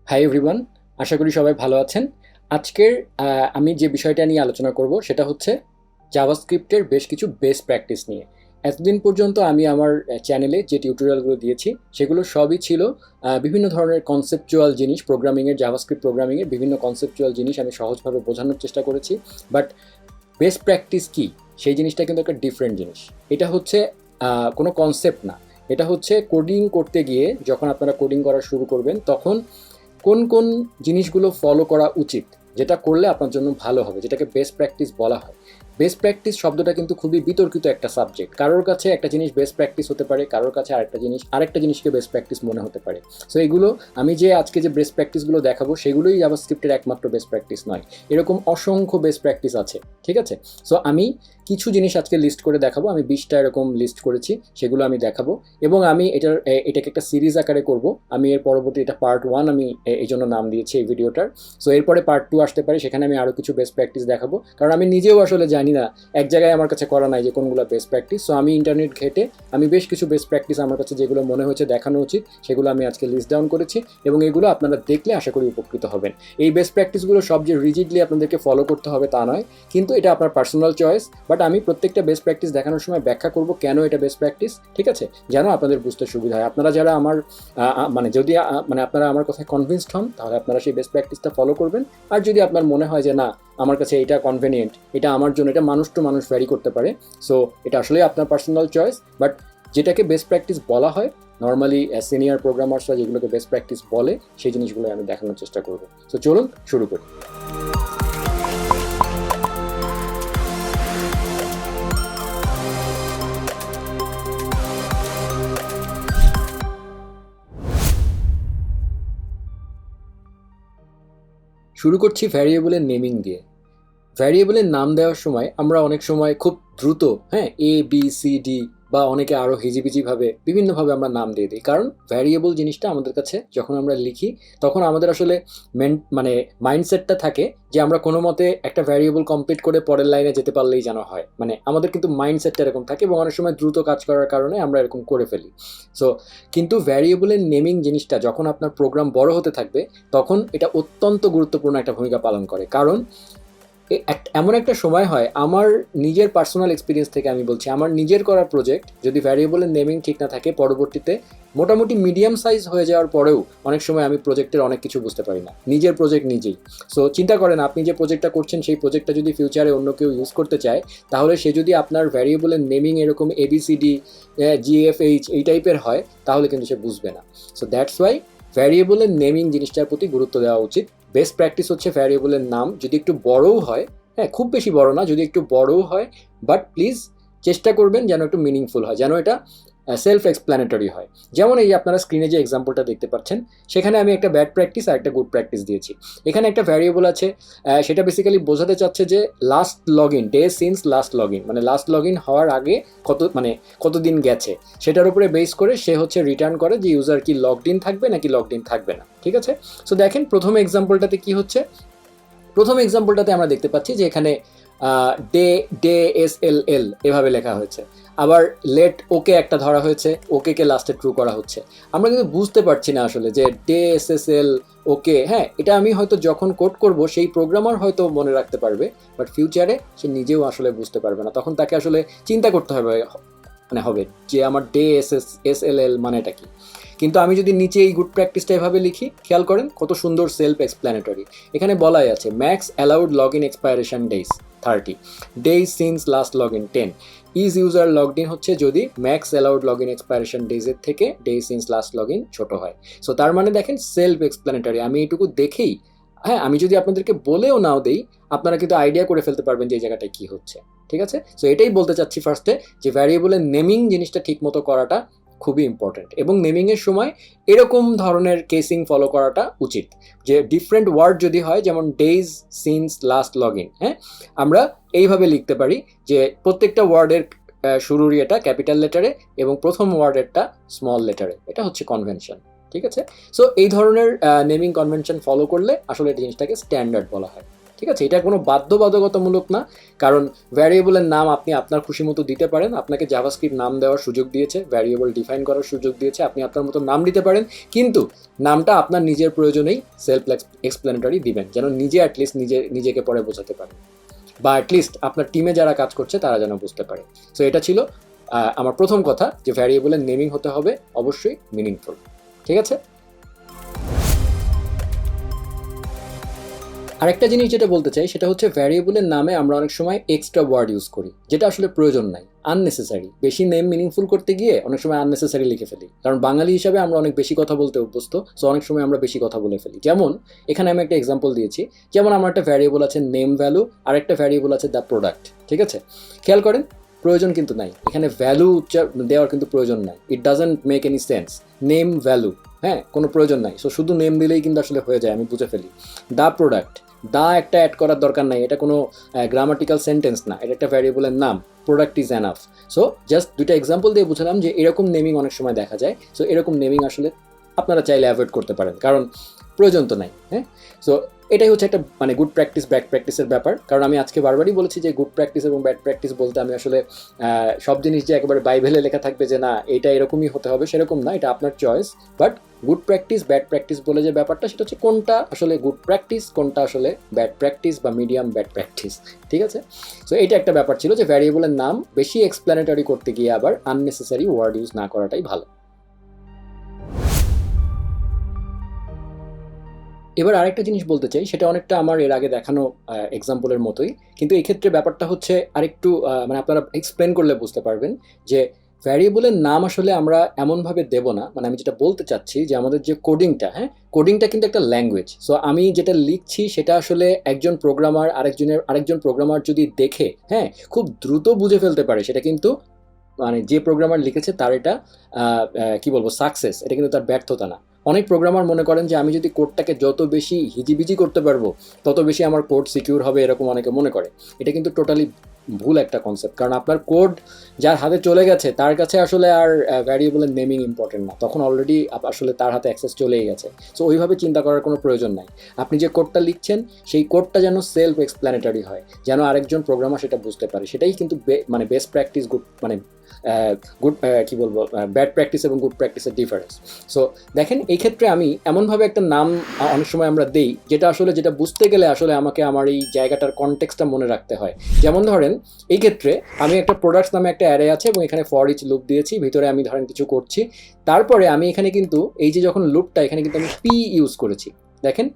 Hi everyone, আশা করি সবাই ভালো আছেন। আজকের আমি যে বিষয়টা নিয়ে আলোচনা করব সেটা হচ্ছে জাভাস্ক্রিপ্টের বেশ কিছু বেস্ট প্র্যাকটিস নিয়ে। এতদিন পর্যন্ত আমি আমার চ্যানেলে যে টিউটোরিয়ালগুলো দিয়েছি সেগুলো সবই ছিল বিভিন্ন ধরনের কনসেপচুয়াল জিনিস, প্রোগ্রামিংয়ের, জাভাস্ক্রিপ্ট প্রোগ্রামিংয়ের বিভিন্ন কনসেপচুয়াল জিনিস আমি সহজভাবে বোঝানোর চেষ্টা করেছি। বাট বেস্ট প্র্যাকটিস কী, সেই জিনিসটা কিন্তু একটা ডিফারেন্ট জিনিস। এটা হচ্ছে কোনো কনসেপ্ট না, এটা হচ্ছে কোডিং করতে গিয়ে যখন আপনারা কোডিং করা শুরু করবেন তখন কোন কোন জিনিসগুলো ফলো করা উচিত, যেটা করলে আপনার জন্য ভালো হবে, যেটাকে বেস্ট প্র্যাকটিস বলা হয়। বেস্ট প্র্যাকটিস শব্দটা কিন্তু খুবই বিতর্কিত একটা সাবজেক্ট। কারোর কাছে একটা জিনিস বেস্ট প্র্যাকটিস হতে পারে, কারোর কাছে আরেকটা জিনিসকে বেস্ট প্র্যাকটিস মনে হতে পারে। সো এগুলো আমি যে আজকে যে বেস্ট প্র্যাকটিসগুলো দেখাবো সেগুলোই জাভাস্ক্রিপ্টের একমাত্র বেস্ট প্র্যাকটিস নয়, এরকম অসংখ্য বেস্ট প্র্যাকটিস আছে। ঠিক আছে, সো আমি কিছু জিনিস আজকে লিস্ট করে দেখাবো। আমি 20টা এরকম লিস্ট করেছি, সেগুলো আমি দেখাবো এবং আমি এটাকে একটা সিরিজ আকারে করব। আমি এর পরবর্তী এটা পার্ট 1 আমি এই জন্য নাম দিয়েছি এই ভিডিওটার। সো এরপরে পার্ট 2 আসতে পারে, সেখানে আমি আরও কিছু বেস্ট প্র্যাকটিস দেখাবো, কারণ আমি নিজেও আসলে জানি না, এক জায়গায় আমার কাছে করা নাই যে কোনগুলো বেস্ট প্র্যাকটিস। সো আমি ইন্টারনেট ঘেটে আমি বেশ কিছু বেস্ট প্র্যাকটিস আমার কাছে যেগুলো মনে হয়েছে দেখানো উচিত সেগুলো আমি আজকে লিস্ট ডাউন করেছি এবং এগুলো আপনারা দেখলে আশা করি উপকৃত হবেন। এই বেস্ট প্র্যাকটিসগুলো সব যে রিজিডলি আপনাদেরকে ফলো করতে হবে তা নয়, কিন্তু এটা আপনার পার্সোনাল চয়েস। বাট আমি প্রত্যেকটা বেস্ট প্র্যাকটিস দেখানোর সময় ব্যাখ্যা করব কেন এটা বেস্ট প্র্যাকটিস, ঠিক আছে, যেন আপনাদের বুঝতে সুবিধা হয়। আপনারা যারা আমার যদি আপনারা আমার কথায় কনভিন্সড হন তাহলে আপনারা সেই বেস্ট প্র্যাকটিসটা ফলো করবেন। আর যদি আপনার মনে হয় যে না, আমার কাছে এটা কনভেনিয়েন্ট, এটা আমার জন্য, এটা মানুষ টু মানুষ ভ্যারি করতে পারে, সো এটা আসলে আপনার পার্সোনাল চয়েস। বাট যেটাকে বেস্ট প্র্যাকটিস বলা হয় নর্মালি সিনিয়র প্রোগ্রামার্সরা যেগুলোকে বেস্ট প্র্যাকটিস বলে সেই জিনিসগুলো আমি দেখানোর চেষ্টা করব। সো চলুন শুরু করি। শুরু করছি ভ্যারিয়েবলের নেমিং দিয়ে। ভ্যারিয়েবলের নাম দেওয়ার সময় আমরা অনেক সময় খুব দ্রুত ABCD বা অনেকে আরও হিজিবিজিভাবে বিভিন্নভাবে আমরা নাম দিয়ে দিই, কারণ ভ্যারিয়েবল জিনিসটা আমাদের কাছে যখন আমরা লিখি তখন আমাদের আসলে মাইন্ডসেটটা থাকে যে আমরা কোনো মতে একটা ভ্যারিয়েবল কমপ্লিট করে পরের লাইনে যেতে পারলেই যেন হয়। আমাদের কিন্তু মাইন্ডসেটটা এরকম থাকে এবং অনেক সময় দ্রুত কাজ করার কারণে আমরা এরকম করে ফেলি। সো কিন্তু ভ্যারিয়েবলের নেমিং জিনিসটা যখন আপনার প্রোগ্রাম বড় হতে থাকবে তখন এটা অত্যন্ত গুরুত্বপূর্ণ একটা ভূমিকা পালন করে। কারণ এমন একটা সময় হয়, আমার নিজের পার্সোনাল এক্সপিরিয়েন্স থেকে আমি বলছি, আমার নিজের করা প্রজেক্ট যদি ভ্যারিয়েবলের নেমিং ঠিক না থাকে, পরবর্তীতে মোটামুটি মিডিয়াম সাইজ হয়ে যাওয়ার পরেও অনেক সময় আমি প্রজেক্টের অনেক কিছু বুঝতে পারি না, নিজের প্রজেক্ট নিজেই। সো চিন্তা করেন, আপনি যে প্রজেক্টটা করছেন সেই প্রজেক্টটা যদি ফিউচারে অন্য কেউ ইউজ করতে চায়, তাহলে সে যদি আপনার ভ্যারিয়েবলের নেমিং এরকম ABCD GFH এই টাইপের হয় তাহলে কিন্তু সে বুঝবে না। সো দ্যাটস ওয়াই ভ্যারিয়েবলের নেমিং জিনিসটার প্রতি গুরুত্ব দেওয়া উচিত। বেস্ট প্র্যাকটিস হচ্ছে ভ্যারিয়েবলের নাম যদি একটু বড়ও হয়, খুব বেশি বড় না, যদি একটু বড়ও হয়, বাট প্লিজ চেষ্টা করবেন যেন একটু মিনিংফুল হয়, যেন এটা সেলফ এক্সপ্ল্যানেটরি হয়। যেমন এই আপনারা স্ক্রিনে যে এক্সাম্পলটা দেখতে পাচ্ছেন, সেখানে আমি একটা ব্যাড প্র্যাকটিস আর একটা গুড প্র্যাকটিস দিয়েছি। এখানে একটা ভ্যারিয়েবল আছে, সেটা বেসিক্যালি বোঝাতে চাচ্ছে যে last log in, day since last log in, last log in হওয়ার আগে কতদিন গেছে, সেটার উপরে বেস করে সে হচ্ছে রিটার্ন করে যে ইউজার কি লগড ইন থাকবে নাকি লগড ইন থাকবে না। ঠিক আছে, সো দেখেন প্রথম এক্সাম্পলটাতে কি হচ্ছে। প্রথম এক্সাম্পলটাতে আমরা দেখতে পাচ্ছি যে এখানে SLL এভাবে লেখা হয়েছে, আবার লেট ওকে একটা ধরা হয়েছে, ওকে লাস্টে ট্রু করা হচ্ছে। আমরা কিন্তু বুঝতে পারছি না আসলে যে SSL ওকে, এটা আমি হয়তো যখন কোড করব সেই প্রোগ্রামার হয়তো মনে রাখতে পারবে, বাট ফিউচারে সে নিজেও আসলে বুঝতে পারবে না। তখন তাকে আসলে চিন্তা করতে হবে যে আমার SSL মানেটা কি। কিন্তু আমি যদি নিচে এই গুড প্র্যাকটিসটা এভাবে লিখি, খেয়াল করেন কত সুন্দর সেলফ এক্সপ্ল্যানেটরি। এখানে বলাই আছে max allowed log in expiration days 30, days since last log in 10। Is user logged in হচ্ছে যদি max allowed log in expiration ডেজের থেকে days since last log in ছোটো হয়। সো তার মানে দেখেন সেলফ এক্সপ্ল্যানেটরি। আমি এইটুকু দেখেই, আমি যদি আপনাদেরকে বলেও নাও দেই, আপনারা কিন্তু আইডিয়া করে ফেলতে পারবেন যে এই জায়গাটায় কী হচ্ছে। ঠিক আছে, সো এটাই বলতে চাচ্ছি ফার্স্টে, যে ভ্যারিয়েবলের নেমিং জিনিসটা ঠিক মতো করাটা খুবই ইম্পর্ট্যান্ট এবং নেমিংয়ের সময় এরকম ধরনের কেসিং ফলো করাটা উচিত যে ডিফারেন্ট ওয়ার্ড যদি হয়, যেমন days since last log in, আমরা এইভাবে লিখতে পারি যে প্রত্যেকটা ওয়ার্ডের শুরুর এটা ক্যাপিটাল লেটারে এবং প্রথম ওয়ার্ডেরটা স্মল লেটারে। এটা হচ্ছে কনভেনশন। ঠিক আছে, সো এই ধরনের নেমিং কনভেনশন ফলো করলে আসলে এই জিনিসটাকে স্ট্যান্ডার্ড বলা হয়। ঠিক আছে, এটা কোনো বাধ্যবাধকতামূলক না, কারণ ভ্যারিয়েবলের নাম আপনি আপনার খুশি মতো দিতে পারেন। আপনাকে জাভাস্ক্রিপ্ট নাম দেওয়ার সুযোগ দিয়েছে, ভ্যারিয়েবল ডিফাইন করার সুযোগ দিয়েছে, আপনি আপনার মতো নাম দিতে পারেন, কিন্তু নামটা আপনার নিজের প্রয়োজনেই সেলফ এক্সপ্লেনেটরি দিবেন, যেন নিজে অ্যাটলিস্ট নিজেকে পরে বোঝাতে পারেন, বা অ্যাটলিস্ট আপনার টিমে যারা কাজ করছে তারা যেন বুঝতে পারে। সো এটা ছিল আমার প্রথম কথা, যে ভ্যারিয়েবলের নেমিং হতে হবে অবশ্যই মিনিংফুল। ঠিক আছে, আরেকটা জিনিস যেটা বলতে চাই সেটা হচ্ছে ভ্যারিয়েবলের নামে আমরা অনেক সময় এক্সট্রা ওয়ার্ড ইউজ করি, যেটা আসলে প্রয়োজন নাই, আননেসেসারি। বেশি নেম মিনিংফুল করতে গিয়ে অনেক সময় আননেসেসারি লিখে ফেলি, কারণ বাঙালি হিসাবে আমরা অনেক বেশি কথা বলতে অভ্যস্ত। সো অনেক সময় আমরা বেশি কথা বলে ফেলি। যেমন এখানে আমি একটা এক্সাম্পল দিয়েছি, যেমন আমার একটা ভ্যারিয়েবল আছে নেম ভ্যালু, আর একটা ভ্যারিয়েবল আছে দ্য প্রোডাক্ট। ঠিক আছে, খেয়াল করেন, প্রয়োজন কিন্তু নাই এখানে, ভ্যালু দেওয়ার কিন্তু প্রয়োজন নাই। It doesn't make any sense. Name value, হ্যাঁ, কোনো প্রয়োজন নাই। সো শুধু নেম দিলেই কিন্তু আসলে হয়ে যায়, আমি বুঝে ফেলি। দ্য প্রোডাক্ট, দা একটা অ্যাড করার দরকার নাই, এটা কোনো গ্রামাটিক্যাল সেন্টেন্স না, এটা একটা ভ্যারিয়েবলের নাম। Product is enough. So just দুইটা এক্সাম্পল দিয়ে বুঝলাম যে এরকম নেমিং অনেক সময় দেখা যায়। সো এরকম নেমিং আসলে আপনারা চাইলে অ্যাভয়েড করতে পারেন, কারণ প্রয়োজন তো নাই। হ্যাঁ, সো এটাই হচ্ছে একটা মানে গুড প্র্যাকটিস ব্যাড প্র্যাকটিসের ব্যাপার। কারণ আমি আজকে বারবারই বলেছি যে গুড প্র্যাকটিস এবং ব্যাড প্র্যাকটিস বলতে আমি আসলে সব জিনিস যে একেবারে বাইবেলে লেখা থাকবে যে না এটা এরকমই হতে হবে সেরকম না, এটা আপনার choice. But good practice bad practice বলে যে ব্যাপারটা, সেটা হচ্ছে কোনটা আসলে গুড প্র্যাকটিস, কোনটা আসলে ব্যাড প্র্যাকটিস বা মিডিয়াম ব্যাড প্র্যাকটিস। ঠিক আছে, সো এটা একটা ব্যাপার ছিল যে ভ্যারিয়েবলের নাম বেশি এক্সপ্লেনেটরি করতে গিয়ে আবার আননেসেসারি ওয়ার্ড ইউজ না করাটাই ভালো। এবার আরেকটা জিনিস বলতে চাই, সেটা অনেকটা আমার এর আগে দেখানো এক্সাম্পলের মতোই, কিন্তু এই ক্ষেত্রে ব্যাপারটা হচ্ছে আরেকটু মানে আপনারা এক্সপ্লেন করলে বুঝতে পারবেন যে ভ্যারিয়েবলের নাম আসলে আমরা এমনভাবে দেব না। মানে আমি যেটা বলতে চাচ্ছি যে আমাদের যে কোডিংটা, হ্যাঁ, কোডিংটা কিন্তু একটা ল্যাঙ্গুয়েজ। সো আমি যেটা লিখছি সেটা আসলে একজন প্রোগ্রামার আরেকজন প্রোগ্রামার যদি দেখে, হ্যাঁ, খুব দ্রুত বুঝে ফেলতে পারে, সেটা কিন্তু মানে যে প্রোগ্রামার লিখেছে তার এটা কি বলবো সাকসেস, এটা কিন্তু তার ব্যর্থতা না। অনেক প্রোগ্রামার মনে করেন যে আমি যদি কোডটাকে যত বেশি হিজিবিজি করতে পারবো তত বেশি আমার কোড সিকিউর হবে, এরকম অনেকে মনে করে। এটা কিন্তু টোটালি ভুল একটা কনসেপ্ট, কারণ আপনার কোড যার হাতে চলে গেছে তার কাছে আসলে আর ভ্যারিয়েবলের নেমিং ইম্পর্টেন্ট না, তখন অলরেডি আসলে তার হাতে অ্যাক্সেস চলেই গেছে। সো ওইভাবে চিন্তা করার কোনো প্রয়োজন নাই। আপনি যে কোডটা লিখছেন সেই কোডটা যেন সেলফ এক্সপ্লেনেটরি হয়, যেন আরেকজন প্রোগ্রামার সেটা বুঝতে পারে, সেটাই কিন্তু মানে বেস্ট প্র্যাকটিস, গুড মানে গুড কি বলবো ব্যাড প্র্যাকটিস এবং গুড প্র্যাকটিসের ডিফারেন্স। সো দেখেন এই ক্ষেত্রে আমি এমনভাবে একটা নাম অনেক সময় আমরা দেই যেটা বুঝতে গেলে আসলে আমাকে আমার এই জায়গাটার কনটেক্সটটা মনে রাখতে হয়। যেমন ধরেন এই ক্ষেত্রে আমি একটা প্রোডাক্টস নামে একটা অ্যারে আছে এবং এখানে ফর ইচ লুপ দিয়েছি, ভিতরে আমি ধরেন কিছু করছি, তারপরে আমি এখানে কিন্তু এই যে যখন লুপটা এখানে কিন্তু আমি পি ইউজ করেছি, দেখেন।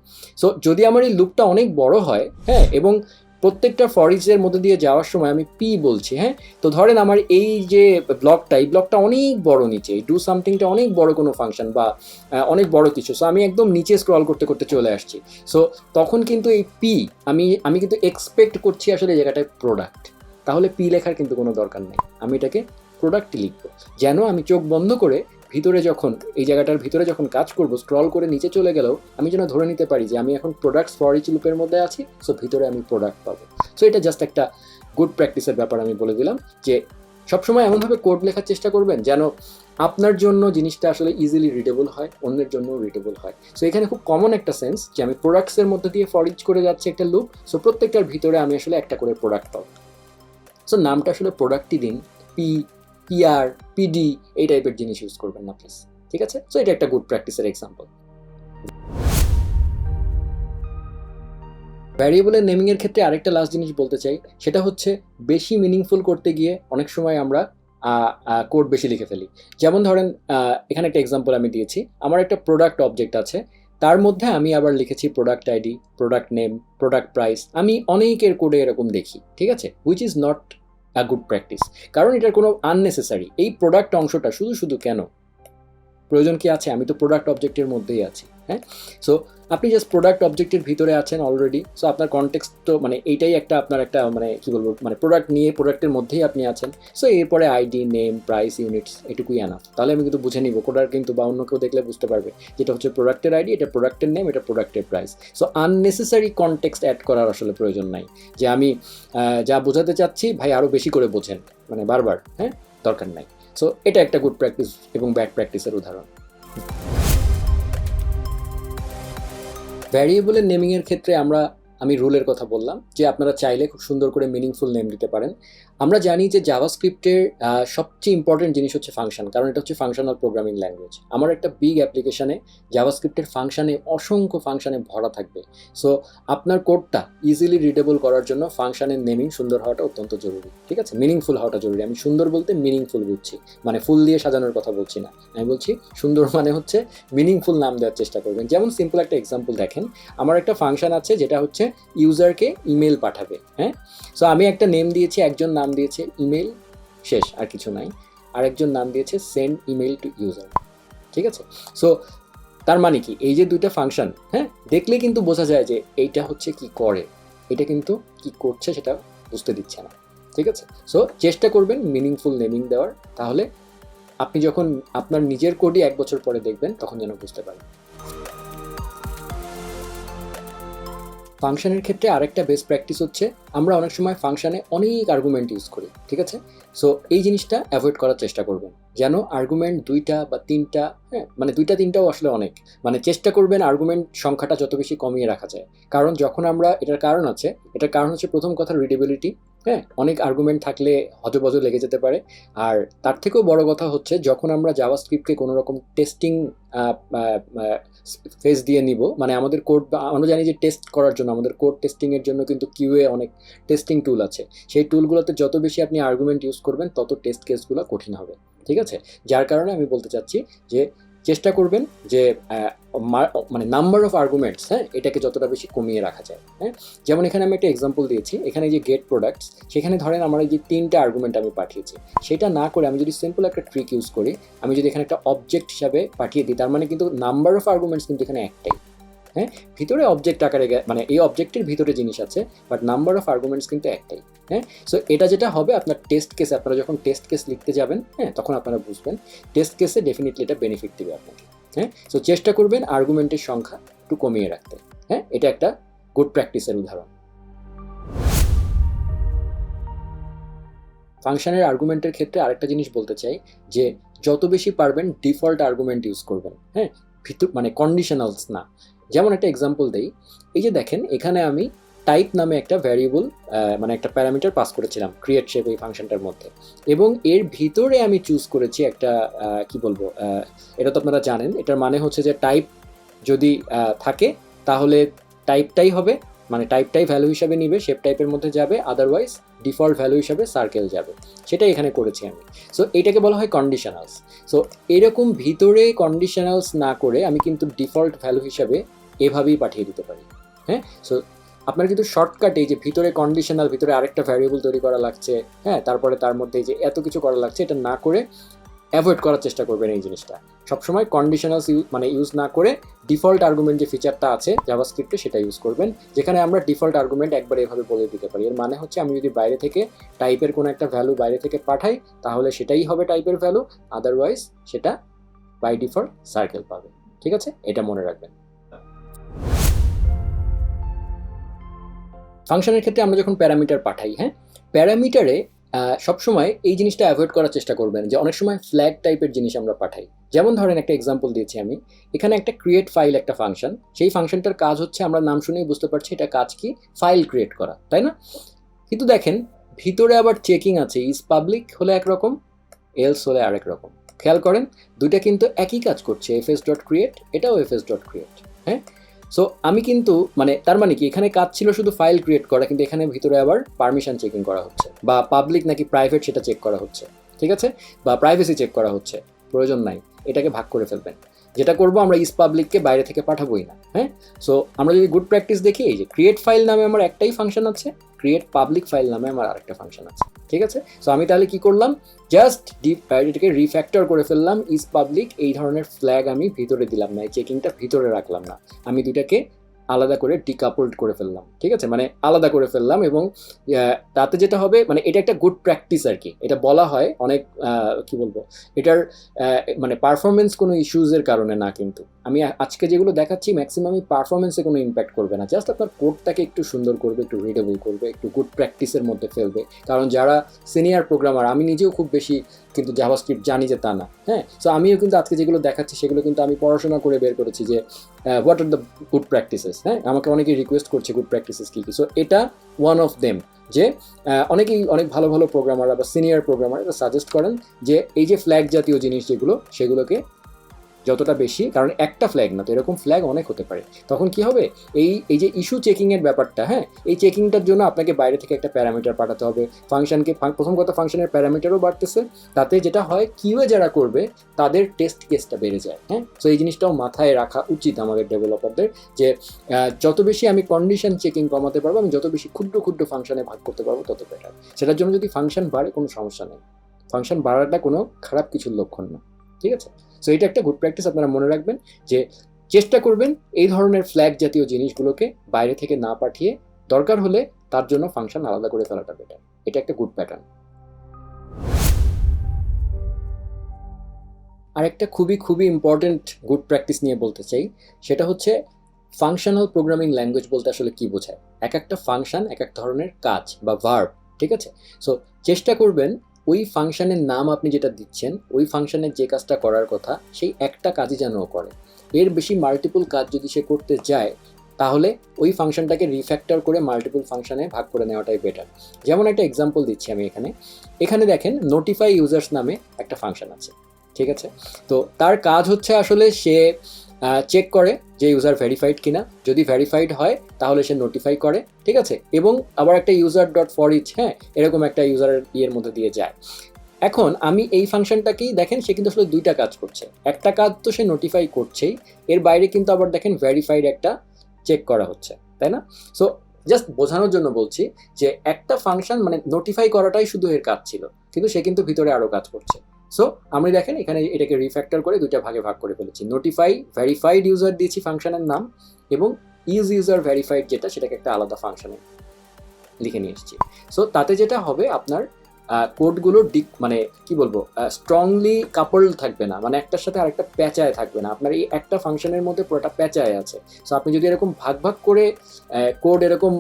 সো যদি আমার এই লুপটা অনেক বড় হয়, হ্যাঁ, এবং প্রত্যেকটা ফর ইচের মধ্যে দিয়ে যাওয়ার সময় আমি পি বলছি, হ্যাঁ, তো ধরেন আমার এই যে ব্লকটা অনেক বড়, নিচে ডু সামথিংটা অনেক বড় কোনো ফাংশন বা অনেক বড় কিছু। সো আমি একদম নিচে স্ক্রল করতে করতে চলে আসছি। সো তখন কিন্তু এই পি আমি কিন্তু এক্সপেক্ট করছি আসলে এই জায়গাটায় প্রোডাক্ট, তাহলে পি লেখার কিন্তু কোনো দরকার নেই, আমি এটাকে প্রোডাক্টই লিখবো, যেন আমি চোখ বন্ধ করে ভিতরে যখন এই জায়গাটার ভিতরে যখন কাজ করব, স্ক্রল করে নিচে চলে গেলেও আমি যেন ধরে নিতে পারি যে আমি এখন প্রোডাক্টস ফর ইচ লুপের মধ্যে আছি। সো ভিতরে আমি প্রোডাক্ট পাবো। সো এটা জাস্ট একটা গুড প্র্যাকটিসের ব্যাপার আমি বলে দিলাম, যে সবসময় এমনভাবে কোড লেখার চেষ্টা করবেন যেন আপনার জন্য জিনিসটা আসলে ইজিলি রিডেবল হয়, অন্যের জন্য রিডেবল হয়। সো এখানে খুব কমন একটা সেন্স যে আমি প্রোডাক্টসের মধ্যে দিয়ে ফর ইচ করে যাচ্ছি একটা লুপ, সো প্রত্যেকটার ভিতরে আমি আসলে একটা করে প্রোডাক্ট পাবো। সো নামটা আসলে প্রোডাক্টই দিন, পিআর, পিডি এই টাইপের জিনিস ইউজ করবেন না প্লিজ। ঠিক আছে, সো এটা একটা গুড প্র্যাকটিসের এক্সাম্পল। ভ্যারিয়েবলের নেমিংয়ের ক্ষেত্রে আরেকটা লাস্ট জিনিস বলতে চাই, সেটা হচ্ছে বেশি মিনিংফুল করতে গিয়ে অনেক সময় আমরা কোড বেশি লিখে ফেলি। যেমন ধরেন এখানে একটা এক্সাম্পল আমি দিয়েছি, আমার একটা প্রোডাক্ট অবজেক্ট আছে, তার মধ্যে আমি আবার লিখেছি product ID, product name, product price. আমি অনেকের কোডে এরকম দেখি, ঠিক আছে, which is not a good practice, কারণ এটার কোনো আননেসেসারি। এই প্রোডাক্ট অংশটা শুধু কেন, প্রয়োজন কি আছে? আমি তো প্রোডাক্ট অবজেক্টের মধ্যেই আছি, হ্যাঁ। সো আপনি জাস্ট প্রোডাক্ট অবজেক্টের ভিতরে আছেন অলরেডি, সো আপনার কনটেক্সট তো মানে এইটাই আপনার একটা মানে কি বলবো মানে প্রোডাক্ট নিয়ে প্রোডাক্টের মধ্যেই আপনি আছেন। সো এরপরে আইডি, নেম, প্রাইস, ইউনিটস এটুকুই আনা, তাহলে আমি কিন্তু বুঝে নিব, কোডার কিন্তু বা অন্য কেউ দেখলে বুঝতে পারবে যেটা হচ্ছে প্রোডাক্টের আইডি, এটা প্রোডাক্টের নেম, এটা প্রোডাক্টের price. So unnecessary context add করার আসলে প্রয়োজন নাই, যে আমি যা বোঝাতে চাচ্ছি ভাই আরও বেশি করে বোঝেন মানে বারবার, হ্যাঁ, দরকার নাই। সো এটা একটা গুড প্র্যাকটিস এবং ব্যাড প্র্যাকটিসের উদাহরণ। ভ্যারিয়েবলের নেমিংয়ের ক্ষেত্রে আমরা আমি রুলের কথা বললাম যে আপনারা চাইলে খুব সুন্দর করে মিনিংফুল নেম দিতে পারেন। আমরা জানি যে জাভাস্ক্রিপ্টের সবচেয়ে ইম্পর্টেন্ট জিনিস হচ্ছে ফাংশন, কারণ এটা হচ্ছে ফাংশনাল প্রোগ্রামিং ল্যাঙ্গুয়েজ। আমার একটা বিগ অ্যাপ্লিকেশনে জাভাস্ক্রিপ্টের ফাংশানে অসংখ্য ফাংশানে ভরা থাকবে। সো আপনার কোডটা ইজিলি রিডেবল করার জন্য ফাংশনের নেমিং সুন্দর হওয়াটা অত্যন্ত জরুরি, ঠিক আছে? মিনিংফুল হওয়াটা জরুরি। আমি সুন্দর বলতে মিনিংফুল বুঝছি, মানে ফুল দিয়ে সাজানোর কথা বলছি না, আমি বলছি সুন্দর মানে হচ্ছে মিনিংফুল নাম দেওয়ার চেষ্টা করবেন। যেমন সিম্পল একটা এক্সাম্পল দেখেন, আমার একটা ফাংশন আছে যেটা হচ্ছে ইউজারকে ইমেল পাঠাবে, হ্যাঁ? সো আমি একটা নেম দিয়েছি, একজন নাম দিয়েছে ইমেল, শেষ, আর কিছু নাই। আরেকজন নাম দিয়েছে সেন্ড ইমেল টু ইউজার, ঠিক আছে? সো তার মানে কি, এই যে দুইটা ফাংশন, হ্যাঁ, দেখলে কিন্তু বোঝা যায় যে এইটা হচ্ছে কি করে, এটা কিন্তু কি করছে সেটা বুঝতে দিচ্ছে না, ঠিক আছে? সো চেষ্টা করবেন মিনিংফুল নেমিং দেওয়ার, তাহলে আপনি যখন আপনার নিজের কোডই 1 বছর পরে দেখবেন তখন যেন বুঝতে পারেন। ফাংশনের ক্ষেত্রে আরেকটা বেস্ট প্র্যাকটিস হচ্ছে আমরা অনেক সময় ফাংশনে অনেক আর্গুমেন্ট ইউজ করি, ঠিক আছে? সো এই জিনিসটা অ্যাভয়েড করার চেষ্টা করবেন, যেন আর্গুমেন্ট 2টা বা 3টা, হ্যাঁ, মানে 2টা 3টাও আসলে অনেক, মানে চেষ্টা করবেন আর্গুমেন্ট সংখ্যাটা যত বেশি কমিয়ে রাখা যায়। কারণ যখন আমরা, এটার কারণ হচ্ছে প্রথম কথা রিডেবিলিটি, হ্যাঁ, অনেক আর্গুমেন্ট থাকলে হজবজ লেগে যেতে পারে। আর তার থেকেও বড় কথা হচ্ছে যখন আমরা জাভাস্ক্রিপ্টকে কোনো রকম টেস্টিং ফেজ দিয়ে নিব, মানে আমাদের কোড, আমরা জানি যে টেস্ট করার জন্য আমাদের কোড টেস্টিংয়ের জন্য কিন্তু কিউএ অনেক টেস্টিং টুল আছে, সেই টুলগুলোতে যত বেশি আপনি আর্গুমেন্ট ইউজ করবেন তত টেস্ট কেসগুলো কঠিন হবে, ঠিক আছে? যার কারণে আমি বলতে চাচ্ছি যে চেষ্টা করবেন যে মানে নাম্বার অফ আর্গুমেন্টস, হ্যাঁ, এটাকে যতটা বেশি কমিয়ে রাখা যায়, হ্যাঁ। যেমন এখানে আমি একটা এক্সাম্পল দিয়েছি, এখানে যে গেট প্রোডাক্টস, সেখানে ধরেন আমার এই যে 3টা আর্গুমেন্ট আমি পাঠিয়েছি, সেটা না করে আমি যদি সিম্পল একটা ট্রিক ইউজ করি, আমি যদি এখানে একটা অবজেক্ট হিসাবে পাঠিয়ে দিই, তার মানে কিন্তু নাম্বার অফ আর্গুমেন্টস কিন্তু এখানে একটাই, হ্যাঁ, ভিতরে অবজেক্ট আকারে, মানে এই অবজেক্টের ভিতরে জিনিস আছে, বাট নাম্বার অফ আর্গুমেন্টস কিন্তু একটাই, হ্যাঁ। সো এটা যেটা হবে আপনার টেস্ট কেসে, আপনারা যখন টেস্ট কেস লিখতে যাবেন, হ্যাঁ, তখন আপনারা বুঝবেন টেস্ট কেসে ডেফিনেটলি এটা বেনিফিট দেবে আপনাকে, হ্যাঁ। সো চেষ্টা করবেন আর্গুমেন্টের সংখ্যা একটু কমিয়ে রাখতে, হ্যাঁ, এটা একটা গুড প্র্যাকটিসের উদাহরণ। ফাংশনের আর্গুমেন্টের ক্ষেত্রে আরেকটা জিনিস বলতে চাই যে যত বেশি পারবেন ডিফল্ট আর্গুমেন্ট ইউজ করবেন, হ্যাঁ, মানে কন্ডিশনালস না। যেমন একটা এক্সাম্পল দেই, এই যে দেখেন এখানে আমি টাইপ নামে একটা ভ্যারিয়েবল, মানে একটা প্যারামিটার পাস করেছিলাম ক্রিয়েট শেপ এই ফাংশনটার মধ্যে, এবং এর ভিতরে আমি চুজ করেছি একটা কি বলবো, এটা তো আপনারা জানেন, এটার মানে হচ্ছে যে টাইপ যদি থাকে তাহলে টাইপটাই হবে, মানে টাইপটাই ভ্যালু হিসাবে নিবে, শেপ টাইপের মধ্যে যাবে, আদারওয়াইজ ডিফল্ট ভ্যালু হিসাবে সার্কেল যাবে, সেটাই এখানে করেছি আমি। সো এটাকে বলা হয় কন্ডিশনালস। সো এরকম ভিতরে কন্ডিশনালস না করে আমি কিন্তু ডিফল্ট ভ্যালু হিসাবে এভাবেই পাঠিয়ে দিতে পারি, হ্যাঁ। সো আপনার কিন্তু শর্টকাট, এই যে ভিতরে কন্ডিশনাল, ভিতরে আরেকটা ভ্যারিয়েবল তৈরি করা লাগছে, হ্যাঁ, তারপরে তার মধ্যে যে এত কিছু করা লাগছে, এটা না করে অ্যাভয়েড করার চেষ্টা করবেন এই জিনিসটা। সবসময় কন্ডিশনালস ইউজ না করে ডিফল্ট আর্গুমেন্ট যে ফিচারটা আছে জাভাস্ক্রিপ্টে সেটা ইউজ করবেন, যেখানে আমরা ডিফল্ট আর্গুমেন্ট একবার এভাবে বলে দিতে পারি। এর মানে হচ্ছে আমি যদি বাইরে থেকে টাইপের কোনো একটা ভ্যালু বাইরে থেকে পাঠাই তাহলে সেটাই হবে টাইপের ভ্যালু, আদারওয়াইজ সেটা বাই ডিফল্ট সার্কেল পাবে, ঠিক আছে? এটা মনে রাখবেন। ফাংশনের ক্ষেত্রে আমরা যখন প্যারামিটার পাঠাই, হ্যাঁ, প্যারামিটারে সবসময় এই জিনিসটা অ্যাভয়েড করার চেষ্টা করবেন যে অনেক সময় ফ্ল্যাগ টাইপের জিনিস আমরা পাঠাই। যেমন ধরেন একটা এক্সাম্পল দিয়েছি আমি, এখানে একটা ক্রিয়েট ফাইল একটা ফাংশন, সেই ফাংশনটার কাজ হচ্ছে, আমরা নাম শুনেই বুঝতে পারছি এটা কাজ কি, ফাইল ক্রিয়েট করা, তাই না? কিন্তু দেখেন ভিতরে আবার চেকিং আছে, ইজ পাবলিক হলে একরকম, এলস হলে আরেক রকম। খেয়াল করেন দুইটা কিন্তু একই কাজ করছে, fs.create, এটাও fs.create, হ্যাঁ। সো আমি কিন্তু, মানে তার মানে কি, এখানে কাজ ছিল শুধু ফাইল ক্রিয়েট করা, কিন্তু এখানে ভিতরে আবার পারমিশন চেকিং করা হচ্ছে, বা পাবলিক নাকি প্রাইভেট সেটা চেক করা হচ্ছে, ঠিক আছে, বা প্রাইভেসি চেক করা হচ্ছে। প্রয়োজন নাই, এটাকে ভাগ করে ফেলবেন। যেটা করবো আমরা ইজ পাবলিককে বাইরে থেকে পাঠাবোই না, হ্যাঁ। সো আমরা যদি গুড প্র্যাকটিস দেখি, এই যে ক্রিয়েট ফাইল নামে আমার একটাই ফাংশন আছে, ক্রিয়েট পাবলিক ফাইল নামে আমার আরেকটা ফাংশন আছে, ঠিক আছে। সো আমি তাহলে কি করলাম, জাস্ট এটাকে রিফ্যাক্টর করে ফেললাম, ইজ পাবলিক এই ধরনের ফ্ল্যাগ আমি ভিতরে দিলাম না, এই চেকিংটা ভিতরে রাখলাম না, আমি দুটাকে আলাদা করে ডিকাপলড করে ফেললাম, ঠিক আছে, মানে আলাদা করে ফেললাম। এবং তাতে যেটা হবে, মানে এটা একটা গুড প্র্যাকটিস আর কি, এটা বলা হয় অনেক কি বলবো, এটার মানে পারফরমেন্স কোনো ইস্যুজের কারণে না, কিন্তু আমি আজকে যেগুলো দেখাচ্ছি ম্যাক্সিমামই পারফরমেন্সে কোনো ইম্প্যাক্ট করবে না, জাস্ট আপনার কোডটাকে একটু সুন্দর করবে, একটু রিডেবল করবে, একটু গুড প্র্যাকটিসের মধ্যে ফেলবে। কারণ যারা সিনিয়র প্রোগ্রামার, আমি নিজেও খুব বেশি কিন্তু জাভাস্ক্রিপ্ট জানি যে তা না, হ্যাঁ। সো আমিও কিন্তু আজকে যেগুলো দেখাচ্ছি সেগুলো কিন্তু আমি পড়াশোনা করে বের করেছি যে what are the good practices, হ্যাঁ। আমাকে অনেকেই রিকোয়েস্ট করছে গুড প্র্যাকটিসেস কী কী। সো এটা ওয়ান অফ দেম, যে অনেকেই অনেক ভালো ভালো প্রোগ্রামাররা বা সিনিয়র প্রোগ্রামাররা সাজেস্ট করেন যে এই যে ফ্ল্যাগ জাতীয় জিনিস যেগুলো, সেগুলোকে যতটা বেশি, কারণ একটা ফ্ল্যাগ না তো, এরকম ফ্ল্যাগ অনেক হতে পারে। তখন কি হবে, এই যে ইস্যু চেকিংয়ের ব্যাপারটা, হ্যাঁ, এই চেকিংটার জন্য আপনাকে বাইরে থেকে একটা প্যারামিটার পাঠাতে হবে ফাংশনকে। প্রথম কথা, ফাংশনের প্যারামিটারও বাড়তেছে, তাতে যেটা হয় কিউএ যারা করবে তাদের টেস্ট কেসটা বেড়ে যায়, হ্যাঁ। সো এই জিনিসটাও মাথায় রাখা উচিত আমাদের ডেভেলপারদের, যে যত বেশি আমি কন্ডিশন চেকিং কমাতে পারবো, আমি যত বেশি ক্ষুদ্র ক্ষুদ্র ফাংশনে ভাগ করতে পারবো তত বেটার। সেটার জন্য যদি ফাংশন বাড়ে কোনো সমস্যা নেই, ফাংশন বাড়াটা কোনো খারাপ কিছুর লক্ষণ না, ঠিক আছে। সো এটা একটা গুড প্র্যাকটিস, আপনারা মনে রাখবেন যে চেষ্টা করবেন এই ধরনের ফ্ল্যাগ জাতীয় জিনিসগুলোকে বাইরে থেকে না পাঠিয়ে দরকার হলে তার জন্য ফাংশন আলাদা করে ফেলাটা বেটার। এটা একটা গুড প্যাটার্ন। আর একটা খুবই খুবই ইম্পর্টেন্ট গুড প্র্যাকটিস নিয়ে বলতে চাই, সেটা হচ্ছে ফাংশনাল প্রোগ্রামিং ল্যাঙ্গুয়েজ বলতে আসলে কি বোঝায়। এক একটা ফাংশন এক এক ধরনের কাজ বা ভার্ব, ঠিক আছে। সো চেষ্টা করবেন ওই ফাংশনের নাম আপনি যেটা দিচ্ছেন, ওই ফাংশনের যে কাজটা করার কথা সেই একটা কাজই যেন ও করে। এর বেশি মাল্টিপল কাজ যদি সে করতে যায়, তাহলে ওই ফাংশনটাকে রিফ্যাক্টর করে মাল্টিপল ফাংশনে ভাগ করে নেওয়াটাই বেটার। যেমন একটা এক্সাম্পল দিচ্ছি আমি এখানে দেখেন নোটিফাই ইউজার্স নামে একটা ফাংশন আছে, ঠিক আছে। তো তার কাজ হচ্ছে আসলে সে চেক করে যে ইউজার ভেরিফাইড কিনা, যদি ভেরিফাইড হয় তাহলে সে নোটিফাই করে, ঠিক আছে। এবং আবার একটা ইউজার ডট ফর ইচ, হ্যাঁ, এরকম একটা ইউজারের ইয়ের মধ্যে দিয়ে যায়। এখন আমি এই ফাংশনটাকেই দেখেন, সে কিন্তু আসলে দুইটা কাজ করছে। একটা কাজ তো সে নোটিফাই করছেই, এর বাইরে কিন্তু আবার দেখেন ভেরিফাইড একটা চেক করা হচ্ছে, তাই না। সো জাস্ট বোঝানোর জন্য বলছি যে একটা ফাংশন মানে নোটিফাই করাটাই শুধু এর কাজ ছিল, কিন্তু সে কিন্তু ভিতরে আরও কাজ করছে। সো আমি দেখেন এখানে এটাকে রিফ্যাক্টর করে দুইটা ভাগে ভাগ করে ফেলেছি। নোটিফাই ভেরিফাইড ইউজার দিয়েছি ফাংশনের নাম, এবং ইউজার ভেরিফাইড যেটা, সেটাকে একটা আলাদা ফাংশনে লিখে নিয়ে এসেছি। সো তাতে যেটা হবে, আপনার কোডগুলো মানে কি বলবো, স্ট্রংলি কাপল থাকবে না, মানে একটার সাথে আরেকটা প্যাঁচায় থাকবে না, আপনার এই একটা ফাংশনের মধ্যে পুরোটা প্যাঁচায় আছে। সো আপনি যদি এরকম ভাগ ভাগ করে কোড এরকম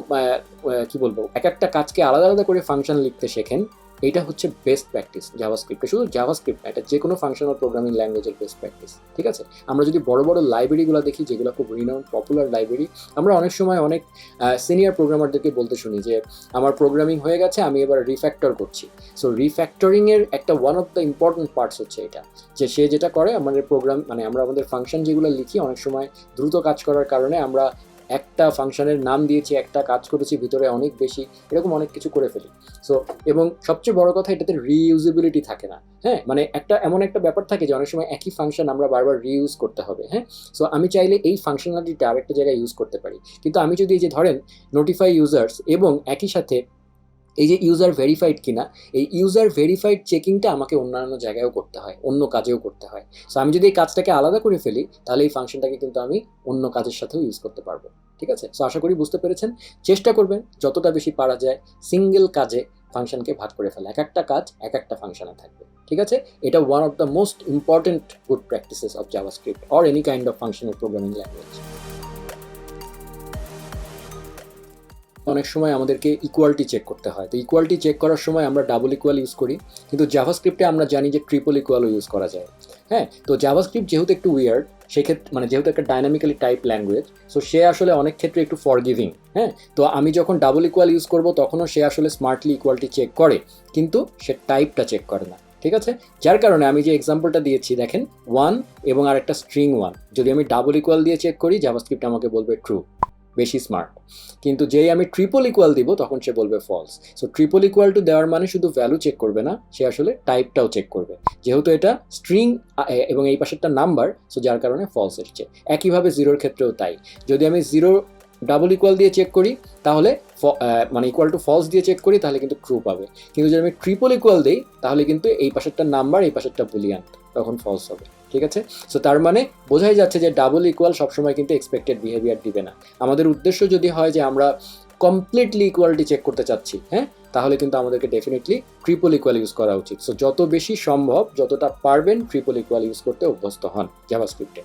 কি বলবো, এক একটা কাজকে আলাদা আলাদা করে ফাংশন লিখতে শেখেন, এইটা হচ্ছে বেস্ট প্র্যাকটিস জাভাস্ক্রিপ্টে। শুধু জাভাস্ক্রিপ্ট না, এটা যে কোনো ফাংশনাল প্রোগ্রামিং ল্যাঙ্গুয়েজের বেস্ট প্র্যাকটিস, ঠিক আছে। আমরা যদি বড় বড় লাইব্রেরিগুলো দেখি, যেগুলো খুব রিনাউন্ড পপুলার লাইব্রেরি, আমরা অনেক সময় অনেক সিনিয়র প্রোগ্রামারদেরকে বলতে শুনি যে আমার প্রোগ্রামিং হয়ে গেছে, আমি এবার রিফ্যাক্টর করছি। সো রিফ্যাক্টরিংয়ের একটা one of the important parts হচ্ছে এটা, যে সে যেটা করে, আমাদের প্রোগ্রাম মানে আমরা আমাদের ফাংশন যেগুলো লিখি, অনেক সময় দ্রুত কাজ করার কারণে আমরা একটা ফাংশনের নাম দিয়েছি, একটা কাজ করেছি, ভিতরে অনেক বেশি এরকম অনেক কিছু করে ফেলি। সো এবং সবচেয়ে বড় কথা, এটাতে রিইউজেবিলিটি থাকে না, হ্যাঁ। মানে এমন একটা ব্যাপার থাকে যে অনেক সময় একই ফাংশন আমরা বারবার রিইউজ করতে হবে, হ্যাঁ। সো আমি চাইলে এই ফাংশনালিটিটা আরেকটা জায়গায় ইউজ করতে পারি, কিন্তু আমি যদি এই যে ধরেন নোটিফাই ইউজার্স এবং একই সাথে এই যে ইউজার ভেরিফাইড কিনা, এই ইউজার ভেরিফাইড চেকিংটা আমাকে অন্যান্য জায়গায়ও করতে হয়, অন্য কাজেও করতে হয়। সো আমি যদি এই কাজটাকে আলাদা করে ফেলি, তাহলে এই ফাংশনটাকে কিন্তু আমি অন্য কাজের সাথেও ইউজ করতে পারবো, ঠিক আছে। সো আশা করি বুঝতে পেরেছেন। চেষ্টা করবেন যতটা বেশি পারা যায় সিঙ্গেল কাজে ফাংশনকে ভাগ করে ফেলা, এক একটা কাজ এক একটা ফাংশনে থাকবে, ঠিক আছে। এটা one of the most important good practices of JavaScript or any kind of functional programming language. অনেক সময় আমাদেরকে ইকুয়ালিটি চেক করতে হয়, তো ইকুয়ালিটি চেক করার সময় আমরা ডাবল ইকুয়াল ইউজ করি, কিন্তু জাভাস্ক্রিপ্টে আমরা জানি যে ট্রিপল ইকুয়ালও ইউজ করা যায়, হ্যাঁ। তো জাভাস্ক্রিপ্ট যেহেতু একটু উইয়ার্ড, সেক্ষেত্রে মানে যেহেতু একটা ডাইনামিক্যালি টাইপ ল্যাঙ্গুয়েজ, সো সে আসলে অনেক ক্ষেত্রে একটু ফরগিভিং, হ্যাঁ। তো আমি যখন ডাবল ইকুয়াল ইউজ করব, তখনও সে আসলে স্মার্টলি ইকুয়ালিটি চেক করে, কিন্তু সে টাইপটা চেক করে না, ঠিক আছে। যার কারণে আমি যে এক্সাম্পলটা দিয়েছি দেখেন, 1 এবং আরেকটা স্ট্রিং 1, যদি আমি ডাবল ইকুয়াল দিয়ে চেক করি, জাভাস্ক্রিপ্ট আমাকে বলবে ট্রু, বেশি স্মার্ট। কিন্তু যেই আমি ট্রিপল ইকুয়াল দিব, তখন সে বলবে false. So triple equal to দেওয়ার মানে শুধু ভ্যালু চেক করবে না, সে আসলে টাইপটাও চেক করবে, যেহেতু এটা স্ট্রিং এবং এই পাশেরটা নাম্বার, সো যার কারণে ফলস এসছে। একইভাবে জিরোর ক্ষেত্রেও তাই, যদি আমি জিরো ডাবল ইকুয়াল দিয়ে চেক করি, তাহলে মানে ইকুয়াল টু ফলস দিয়ে চেক করি, তাহলে কিন্তু ট্রু পাবে। কিন্তু যদি আমি ট্রিপল ইকুয়াল দিই, তাহলে কিন্তু এই পাশেরটা নাম্বার, এই পাশেরটা বুলিয়ান, তখন ফলস হবে, ঠিক আছে। সো তার মানে বোঝাই যাচ্ছে যে ডাবল ইকুয়াল সবসময় কিন্তু এক্সপেক্টেড বিহেভিয়ার দিবে না। আমাদের উদ্দেশ্য যদি হয় যে আমরা কমপ্লিটলি ইকুয়ালিটি চেক করতে চাচ্ছি, হ্যাঁ, তাহলে কিন্তু আমাদেরকে ডেফিনেটলি ট্রিপল ইকুয়াল ইউজ করা উচিত। সো যত বেশি সম্ভব, যতটা পারবেন, ট্রিপল ইকুয়াল ইউজ করতে অভ্যস্ত হন জাভাস্ক্রিপ্টে।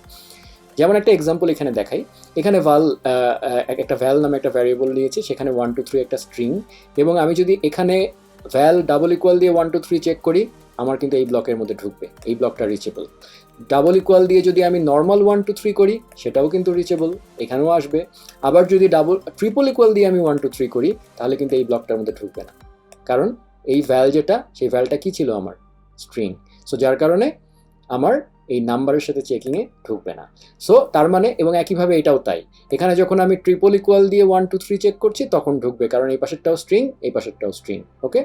যেমন একটা এক্সাম্পল এখানে দেখাই, এখানে একটা ভ্যাল নামে একটা ভ্যারিয়েবল নিয়েছি, সেখানে 1 2 3 একটা স্ট্রিং, এবং আমি যদি এখানে ভ্যাল ডাবল ইকুয়াল দিয়ে 1 2 3 চেক করি, আমার কিন্তু এই ব্লকের মধ্যে ঢুকবে, এই ব্লকটা রিচেবল। ডাবল ইকুয়াল দিয়ে যদি আমি নর্মাল 1 2 3 করি, সেটাও কিন্তু রিচেবল, এখানেও আসবে। আবার যদি ট্রিপল ইকুয়াল দিয়ে আমি 1 2 3 করি, তাহলে কিন্তু এই ব্লকটার মধ্যে ঢুকবে না, কারণ এই ভ্যাল যেটা, সেই ভ্যালটা কি ছিল আমার স্ট্রিং। সো যার কারণে আমার এই নাম্বারের সাথে চেকিংয়ে ঢুকবে না। সো তার মানে, এবং একইভাবে এটাও তাই, এখানে যখন আমি ট্রিপল ইকুয়াল দিয়ে 1 2 3 চেক করছি, তখন ঢুকবে, কারণ এই পাশেরটাও স্ট্রিং, এই পাশেরটাও স্ট্রিং। ওকে,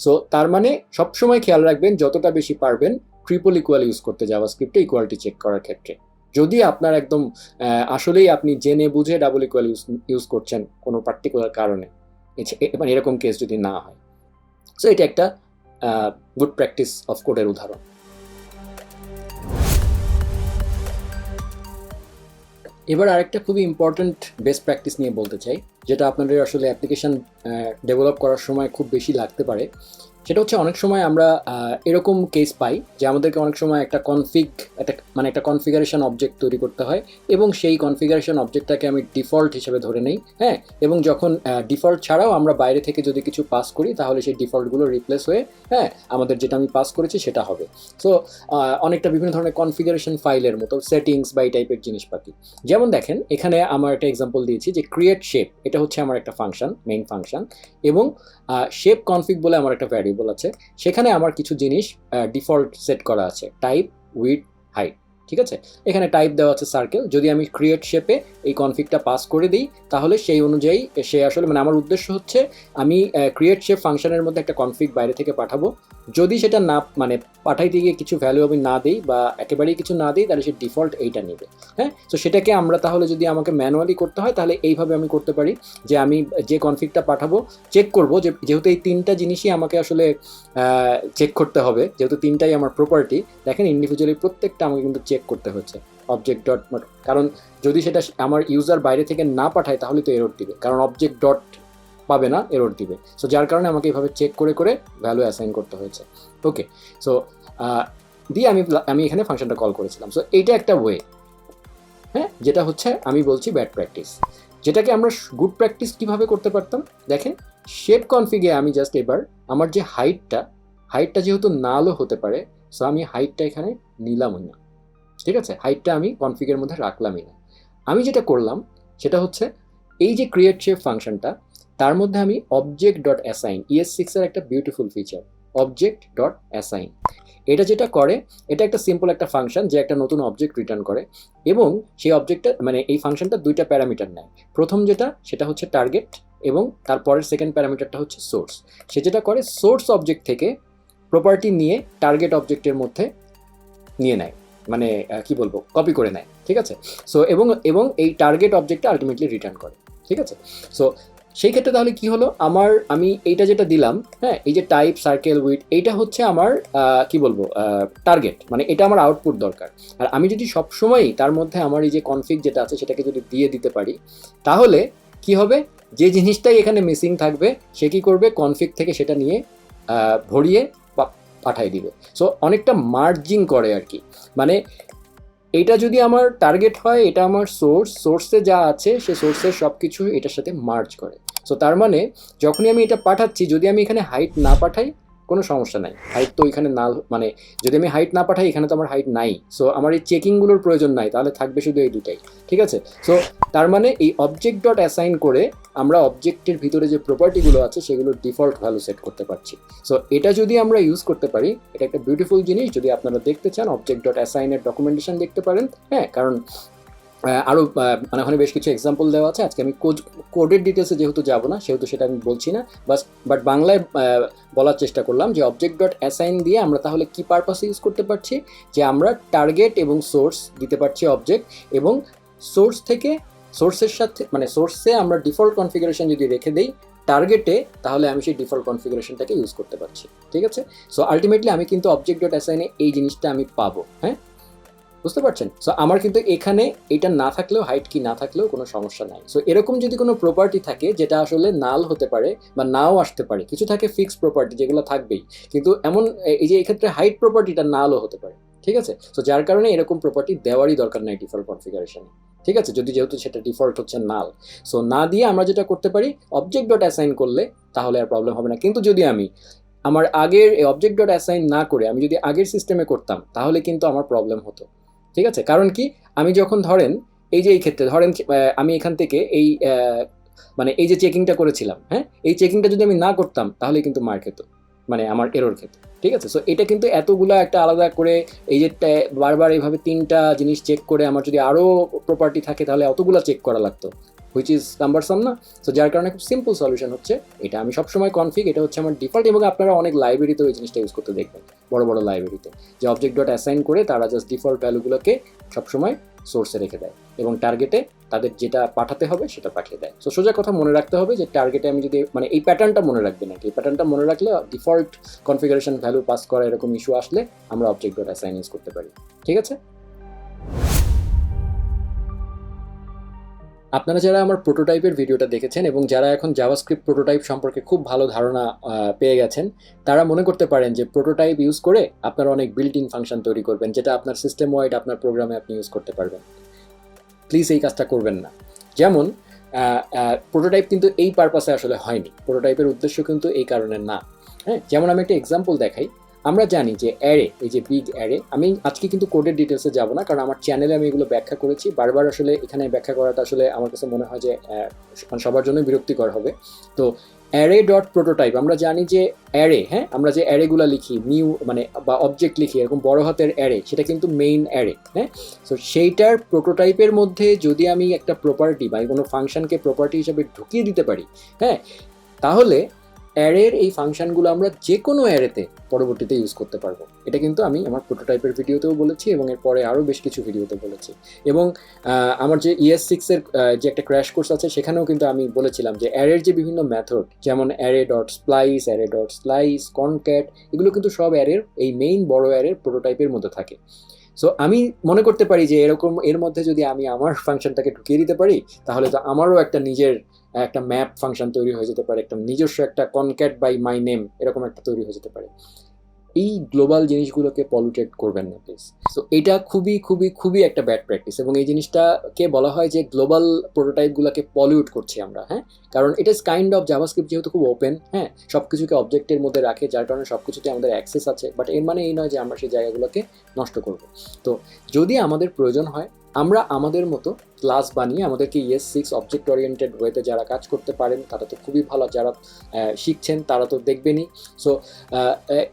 সো তার মানে সবসময় খেয়াল রাখবেন যতটা বেশি পারবেন ট্রিপল ইকুয়াল ইউজ করতে জাভাস্ক্রিপ্টে ইকুয়ালিটি চেক করার ক্ষেত্রে। যদি আপনার একদম আসলেই আপনি জেনে বুঝে ডাবল ইকুয়াল ইউজ করছেন কোনো পার্টিকুলার কারণে, মানে এরকম কেস যদি না হয়। সো এটা একটা গুড প্র্যাকটিস অফ কোডের উদাহরণ। এবার আরেকটা খুবই ইম্পর্ট্যান্ট বেস্ট প্র্যাকটিস নিয়ে বলতে চাই, যেটা আপনাদের আসলে অ্যাপ্লিকেশন ডেভেলপ করার সময় খুব বেশি লাগতে পারে। সেটা হচ্ছে, অনেক সময় আমরা এরকম কেস পাই যে আমাদেরকে অনেক সময় একটা একটা কনফিগারেশন অবজেক্ট তৈরি করতে হয়, এবং সেই কনফিগারেশন অবজেক্টটাকে আমি ডিফল্ট হিসেবে ধরে নেই। হ্যাঁ, এবং যখন ডিফল্ট ছাড়াও আমরা বাইরে থেকে যদি কিছু পাস করি, তাহলে সেই ডিফল্টগুলো রিপ্লেস হয়ে আমাদের যেটা আমি পাস করেছি সেটা হবে। সো অনেকটা বিভিন্ন ধরনের কনফিগারেশন ফাইলের মতো সেটিংস বা এই টাইপের জিনিসপাতি। যেমন দেখেন, এখানে আমার একটা এক্সাম্পল দিয়েছি যে ক্রিয়েট শেপ, এটা হচ্ছে আমার একটা ফাংশন, মেইন ফাংশন, এবং শেপ কনফিগ বলে আমার একটা ভ্যারিয়েবল আছে, সেখানে আমার কিছু জিনিস ডিফল্ট সেট করা আছে, টাইপ, উইডথ, হাইট। ঠিক আছে, এখানে টাইপ দেওয়া আছে সার্কেল। যদি আমি ক্রিয়েট শেপে এই কনফিগটা পাস করে দিই, তাহলে সেই অনুযায়ী সে আসলে, মানে আমার উদ্দেশ্য হচ্ছে আমি ক্রিয়েট শেপ ফাংশনের মধ্যে একটা কনফিগ বাইরে থেকে পাঠাবো। যদি সেটা না, মানে পাঠাইতে গিয়ে কিছু ভ্যালু আমি না দিই বা একেবারেই কিছু না দিই, তাহলে সে ডিফল্ট এইটা নেবে। হ্যাঁ, তো সেটাকে আমরা তাহলে যদি আমাকে ম্যানুয়ালি করতে হয়, তাহলে এইভাবে আমি করতে পারি যে আমি যে কনফিগটা পাঠাবো চেক করব, যেহেতু এই তিনটা জিনিসই আমাকে আসলে চেক করতে হবে, যেহেতু তিনটাই আমার প্রপার্টি। দেখেন, ইন্ডিভিজুয়ালি প্রত্যেকটা আমাকে কিন্তু চেক করতে হচ্ছে অবজেক্ট ডট, কারণ যদি সেটা আমার ইউজার বাইরে থেকে না পাঠায়, তাহলে তো এরর দিবে, কারণ অবজেক্ট ডট পাবে না, এরর দিবে। সো যার কারণে আমাকে এইভাবে চেক করে করে ভ্যালু অ্যাসাইন করতে হয়েছে। ওকে, সো দিয়ে আমি এখানে ফাংশনটা কল করেছিলাম। সো এইটা একটা ওয়ে, হ্যাঁ, যেটা হচ্ছে আমি বলছি ব্যাড প্র্যাকটিস। যেটাকে আমরা গুড প্র্যাকটিস কীভাবে করতে পারতাম, দেখেন, শেপ কনফিগে আমি জাস্ট এবার আমার যে হাইটটা যেহেতু নালও হতে পারে, সো আমি হাইটটা এখানে নিলামই না। ঠিক আছে, হাইটটা আমি কনফিগের মধ্যে রাখলামই না। আমি যেটা করলাম সেটা হচ্ছে, এই যে ক্রিয়েট শেপ ফাংশনটা, তার মধ্যে আমি অবজেক্ট ডট অ্যাসাইন, ES6 এর একটা beautiful feature, object dot assign. এটা যেটা করে, এটা একটা সিম্পল একটা ফাংশন যে একটা নতুন অবজেক্ট রিটার্ন করে, এবং সেই অবজেক্টটা, মানে এই ফাংশনটা দুইটা প্যারামিটার নেয়। প্রথম সেটা হচ্ছে টার্গেট, এবং তারপরের সেকেন্ড প্যারামিটারটা হচ্ছে সোর্স। সে যেটা করে, সোর্স অবজেক্ট থেকে প্রপার্টি নিয়ে টার্গেট অবজেক্টের মধ্যে নিয়ে নেয়, মানে কি বলবো, কপি করে নেয়। ঠিক আছে, সো এবং এই টার্গেট অবজেক্টটা আলটিমেটলি রিটার্ন করে। ঠিক আছে, সো সেই ক্ষেত্রে তাহলে কি হলো, আমি এইটা যেটা দিলাম, হ্যাঁ, এই যে টাইপ, সার্কেল, উইড, এইটা হচ্ছে আমার কি বলবো টার্গেট, মানে এটা আমার আউটপুট দরকার। আর আমি যদি সবসময় তার মধ্যে আমার এই যে কনফিগ যেটা আছে সেটাকে যদি দিয়ে দিতে পারি, তাহলে কি হবে, যে জিনিসটাই এখানে মিসিং থাকবে, সে কি করবে, কনফিগ থেকে সেটা নিয়ে ভরিয়ে পাঠাই দিবে। সো অনেকটা মার্জিং করে আর কি, মানে এইটা যদি আমার টার্গেট হয়, এটা আমার সোর্সে যা আছে সে সোর্সের সব কিছু এটার সাথে মার্জ করে। সো তার মানে যখনই আমি এটা পাঠাচ্ছি, যদি আমি এখানে হাইট না পাঠাই, কোনো সমস্যা নাই, হাইট তো এখানে না, মানে যদি আমি হাইট না পাঠাই, এখানে তো আমার হাইট নাই, সো আমার এই চেকিংগুলোর প্রয়োজন নাই, তাহলে থাকবে শুধু এই দুটাই। ঠিক আছে, সো তার মানে এই অবজেক্ট ডট অ্যাসাইন করে আমরা অবজেক্টের ভিতরে যে প্রপার্টিগুলো আছে সেগুলোর ডিফল্ট ভ্যালু সেট করতে পারছি। সো এটা যদি আমরা ইউজ করতে পারি, এটা একটা বিউটিফুল জিনিস। যদি আপনারা দেখতে চান, অবজেক্ট ডট অ্যাসাইনের ডকুমেন্টেশন দেখতে পারেন। হ্যাঁ, কারণ আরও মানে ওখানে বেশ কিছু এক্সাম্পল দেওয়া আছে। আজকে আমি কোডের ডিটেলসে যেহেতু যাব না, সেহেতু সেটা আমি বলছি না, বাট বাংলায় বলার চেষ্টা করলাম যে অবজেক্ট ডট অ্যাসাইন দিয়ে আমরা তাহলে কি পারপাসে ইউজ করতে পারছি, যে আমরা টার্গেট এবং সোর্স দিতে পারছি অবজেক্ট, এবং সোর্স থেকে সোর্সের সাথে, মানে সোর্সে আমরা ডিফল্ট কনফিগারেশন যদি রেখে দেই টার্গেটে, তাহলে আমি সেই ডিফল্ট কনফিগারেশনটাকে ইউজ করতে পারছি। ঠিক আছে, সো আলটিমেটলি আমি কিন্তু অবজেক্ট ডট অ্যাসাইনে এই জিনিসটা আমি পাবো। হ্যাঁ, বুঝতে পারছেন? সো আমার কিন্তু এখানে এটা না থাকলেও, হাইট কি না থাকলেও কোনো সমস্যা নাই। সো এরকম যদি কোনো প্রপার্টি থাকে যেটা আসলে নাল হতে পারে বা নাও আসতে পারে, কিছু থাকে ফিক্সড প্রপার্টি যেগুলো থাকবেই, কিন্তু এমন এই যে এক্ষেত্রে হাইট প্রপার্টিটা নালও হতে পারে। ঠিক আছে? সো যার কারণে এরকম প্রপার্টি দেওয়ারই দরকার নাই ডিফল্ট কনফিগারেশনে, ঠিক আছে? যেহেতু সেটা ডিফল্ট হচ্ছে নাল, সো না দিয়ে আমরা যেটা করতে পারি অবজেক্ট ডট অ্যাসাইন করলে তাহলে আর প্রবলেম হবে না। কিন্তু যদি আমি আমার আগের এই অবজেক্ট ডট অ্যাসাইন না করে আমি যদি আগের সিস্টেমে করতাম তাহলে কিন্তু আমার প্রবলেম হতো, ঠিক আছে? কারণ কি, আমি যখন ধরেন এই যে এই ক্ষেত্রে ধরেন আমি এখান থেকে এই মানে এই যে চেকিংটা করেছিলাম, হ্যাঁ, এই চেকিংটা যদি আমি না করতাম তাহলে কিন্তু মার খেত, মানে আমার এরর খেত, ঠিক আছে? সো এটা কিন্তু এতগুলা একটা আলাদা করে এই যে বারবার এইভাবে 3টা জিনিস চেক করে আমার যদি আরও প্রপার্টি থাকে তাহলে অতগুলা চেক করা লাগতো, হুইচ ইজ নাম্বারসাম না? সো যার কারণে খুব সিম্পল সলিউশন হচ্ছে এটা। আমি সবসময় কনফিগ, এটা হচ্ছে আমার ডিফল্ট, এবং আপনারা অনেক লাইব্রেরিতেও এই জিনিসটা ইউজ করতে দেখবেন, বড় বড় লাইব্রেরিতে, যে অবজেক্ট ডট অ্যাসাইন করে তারা জাস্ট ডিফল্ট ভ্যালুগুলোকে সবসময় সোর্সে রেখে দেয় এবং টার্গেটে তাদের যেটা পাঠাতে হবে সেটা পাঠিয়ে দেয়। সো সোজা কথা মনে রাখতে হবে যে টার্গেটে আমি যদি মানে এই প্যাটার্নটা মনে রাখবেন আর কি, এই প্যাটার্নটা মনে রাখলে ডিফল্ট কনফিগারেশন ভ্যালু পাস করা এরকম ইস্যু আসলে আমরা অবজেক্ট ডট অ্যাসাইন ইউজ করতে পারি, ঠিক আছে? আপনারা যারা আমার প্রোটোটাইপের ভিডিওটা দেখেছেন এবং যারা এখন জাভাস্ক্রিপ্ট প্রোটোটাইপ সম্পর্কে খুব ভালো ধারণা পেয়ে গেছেন, তারা মনে করতে পারেন যে প্রোটোটাইপ ইউজ করে আপনারা অনেক বিল্ট ইন ফাংশন তৈরি করবেন যেটা আপনার সিস্টেম ওয়াইড আপনার প্রোগ্রামে আপনি ইউজ করতে পারবেন। প্লিজ এই কাজটা করবেন না। যেমন প্রোটোটাইপ কিন্তু এই পারপাসে আসলে হয়নি, প্রোটোটাইপের উদ্দেশ্য কিন্তু এই কারণে না। হ্যাঁ, যেমন আমি একটা এক্সাম্পল দেখাই। আমরা জানি যে অ্যারে, এই যে বিগ অ্যারে, আমি আজকে কিন্তু কোডের ডিটেলসে যাব না কারণ আমার চ্যানেলে আমি এগুলো ব্যাখ্যা করেছি বারবার, আসলে এখানে ব্যাখ্যা করাটা আসলে আমার কাছে মনে হয় যে সবার জন্য বিরক্তিকর হবে। তো অ্যারে ডট প্রোটোটাইপ, আমরা জানি যে অ্যারে, হ্যাঁ, আমরা যে অ্যারেগুলো লিখি নিউ মানে বা অবজেক্ট লিখি এরকম বড় হাতের অ্যারে, সেটা কিন্তু মেইন অ্যারে, হ্যাঁ। সো সেইটার প্রোটোটাইপের মধ্যে যদি আমি একটা প্রপার্টি বা কোনো ফাংশনকে প্রপার্টি হিসেবে ঢুকিয়ে দিতে পারি, হ্যাঁ, তাহলে অ্যারের এই ফাংশনগুলো আমরা যে কোনো অ্যারেতে পরবর্তীতে ইউজ করতে পারবো। এটা কিন্তু আমি আমার প্রোটোটাইপের ভিডিওতেও বলেছি এবং এরপরে আরও বেশ কিছু ভিডিওতে বলেছি। এবং আমার যে ES6-এর যে একটা ক্র্যাশ কোর্স আছে সেখানেও কিন্তু আমি বলেছিলাম যে অ্যারের যে বিভিন্ন মেথড, যেমন array dot splice, array dot slice, concat, এগুলো কিন্তু সব অ্যারের এই মেইন বড় অ্যারের প্রোটোটাইপের মধ্যে থাকে। সো আমি মনে করতে পারি যে এরকম এর মধ্যে যদি আমি আমার ফাংশনটাকে ঢুকিয়ে দিতে পারি তাহলে তো আমারও একটা নিজের একটা ম্যাপ ফাংশন তৈরি হয়ে যেতে পারে, একটা নিজস্ব একটা কনক্যাট বাই মাই নেম এরকম একটা তৈরি হয়ে যেতে পারে। এই গ্লোবাল জিনিসগুলোকে পলিউটেড করবেন না প্লিজ। সো এটা খুবই খুবই খুবই একটা ব্যাড প্র্যাকটিস এবং এই জিনিসটাকে বলা হয় যে গ্লোবাল প্রোটোটাইপগুলোকে পলিউট করছি আমরা, হ্যাঁ। কারণ it is kind of JavaScript যেহেতু খুব ওপেন, হ্যাঁ, সব কিছুকে অবজেক্টের মধ্যে রাখে, যার কারণে সব কিছুতে আমাদের অ্যাক্সেস আছে, বাট এর মানে এই নয় যে আমরা সেই জায়গাগুলোকে নষ্ট করব। তো যদি আমাদের প্রয়োজন হয় আমরা আমাদের মতো ক্লাস বানিয়ে আমাদেরকে ES6 অবজেক্ট ওরিয়েন্টেড ওয়েতে যারা কাজ করতে পারেন তারা তো খুবই ভালো, যারা শিখছেন তারা তো দেখবেনই। সো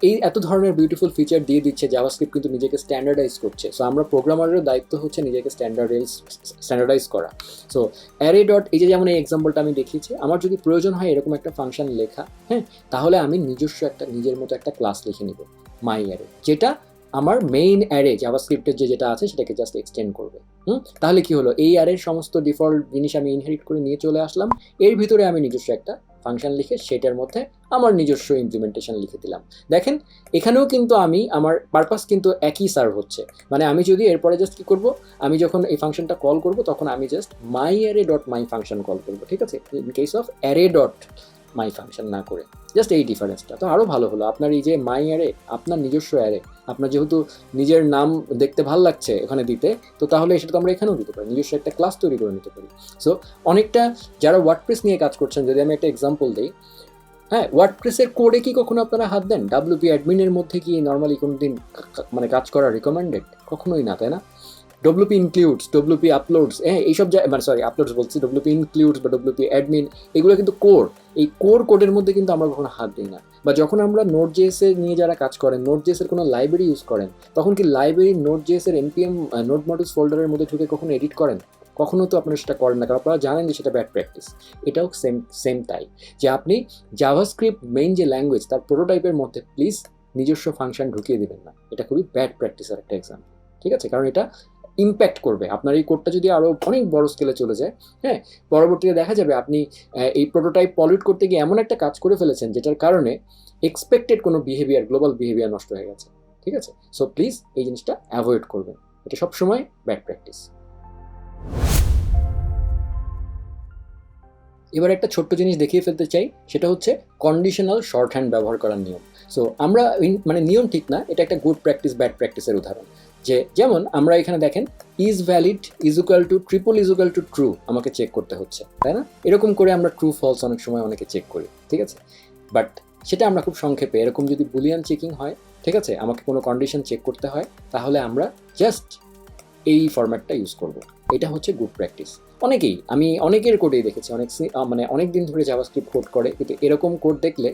এই এত ধরনের বিউটিফুল ফিচার দিয়ে দিচ্ছে জাভাস্ক্রিপ্ট, কিন্তু নিজেকে স্ট্যান্ডার্ডাইজ করছে। সো আমরা প্রোগ্রামারের দায়িত্ব হচ্ছে নিজেকে স্ট্যান্ডার্ডাইজ করা। সো অ্যারে ডট, এই যে যেমন এই এক্সাম্পলটা আমি দেখিয়েছি, আমার যদি প্রয়োজন হয় এরকম একটা ফাংশন লেখা, হ্যাঁ, তাহলে আমি নিজস্ব একটা নিজের মতো একটা ক্লাস লিখে নিব মাই অ্যারে, যেটা আমার মেইন অ্যারে জাভাস্ক্রিপ্টের যেটা আছে সেটাকে জাস্ট এক্সটেন্ড করবে। তাহলে কি হলো, এই অ্যারের সমস্ত ডিফল্ট জিনিস আমি ইনহেরিট করে নিয়ে চলে আসলাম, এর ভিতরে আমি নিজস্ব একটা ফাংশন লিখে সেটার মধ্যে আমার নিজস্ব ইমপ্লিমেন্টেশন লিখে দিলাম। দেখেন এখানেও কিন্তু আমি আমার পারপাস কিন্তু একই সার্ভ হচ্ছে। মানে আমি যদি এরপরে জাস্ট কী করবো, আমি যখন এই ফাংশনটা কল করব তখন আমি just my array dot my function call করবো, ঠিক আছে, in case of array dot my function না করে। জাস্ট এই ডিফারেন্সটা তো আরও ভালো হলো। আপনার এই যে মাই অ্যারে, আপনার নিজস্ব অ্যারে, আপনার যেহেতু নিজের নাম দেখতে ভালো লাগছে এখানে দিতে, তো তাহলে সেটা তো আমরা এখানেও দিতে পারি, নিজস্ব একটা ক্লাস তৈরি করে নিতে পারি। সো অনেকটা যারা ওয়ার্ডপ্রেস নিয়ে কাজ করছেন, যদি আমি একটা এক্সাম্পল দিই, হ্যাঁ, ওয়ার্ডপ্রেসের কোডে কি কখনো আপনারা হাত দেন? WP অ্যাডমিনের মধ্যে কি নর্মালি কোনো দিন মানে কাজ করা রিকমেন্ডেড? কখনোই না, তাই না? WP ইনক্লুডস, WP আপলোডস, হ্যাঁ, এইসব মানে সরি আপলোডস বলছি, WP ইনক্লুডস বা WP অ্যাডমিন, এগুলো কিন্তু কোর। এই কোডের মধ্যে কিন্তু আমরা কখনো হাত দিই না। বা যখন আমরা নোড.js নিয়ে যারা কাজ করেন, নোড.js কোনো লাইব্রেরি ইউজ করেন, তখন কি library node dot JS npm node modules ফোল্ডারের মধ্যে ঢুকে কখনো এডিট করেন? কখনো তো আপনারা সেটা করেন না, কারণ আপনারা জানেন যে সেটা ব্যাড প্র্যাকটিস। এটাও সেম তাই, যে আপনি জাভাস্ক্রিপ্ট মেইন যে ল্যাঙ্গুয়েজ তার প্রোটোটাইপের মধ্যে প্লিজ নিজস্ব ফাংশন ঢুকিয়ে দেবেন না। এটা খুবই ব্যাড প্র্যাকটিসের একটা এক্সাম্পল, ঠিক আছে? কারণ এটা ইম্প্যাক্ট করবে আপনার এই কোডটা যদি আরও অনেক বড় স্কেলে চলে যায়, হ্যাঁ, পরবর্তীতে দেখা যাবে আপনি এই প্রোটোটাইপ পলিউট করতে গিয়ে এমন একটা কাজ করে ফেলেছেন যেটার কারণে এক্সপেক্টেড কোনো বিহেভিয়ার, গ্লোবাল বিহেভিয়ার নষ্ট হয়ে গেছে, ঠিক আছে? সো প্লিজ এই জিনিসটা অ্যাভয়েড করবেন, এটা সবসময় ব্যাড প্র্যাকটিস। এবার একটা ছোট্ট জিনিস দেখিয়ে ফেলতে চাই, সেটা হচ্ছে কন্ডিশনাল শর্ট হ্যান্ড ব্যবহার করার নিয়ম। সো আমরা মানে নিয়ম ঠিক না, এটা একটা গুড প্র্যাকটিস ব্যাড প্র্যাকটিসের উদাহরণ। যে যেমন আমরা এখানে দেখেন is valid is equal two triple is equal two true আমাকে চেক করতে হচ্ছে, তাই না? এরকম করে আমরা ট্রু ফলস অনেক সময় অনেকে চেক করি, ঠিক আছে? বাট সেটা আমরা খুব সংক্ষেপে, এরকম যদি বুলিয়ান চেকিং হয়, ঠিক আছে, আমাকে কোনো কন্ডিশন চেক করতে হয়, তাহলে আমরা জাস্ট এই ফরম্যাটটা ইউজ করব। এটা হচ্ছে গুড প্র্যাকটিস। অনেকেই, আমি অনেকের কোডেই দেখেছি, মানে অনেক দিন ধরে জাভাস্ক্রিপ্ট কোড করে, কিন্তু এরকম কোড দেখলে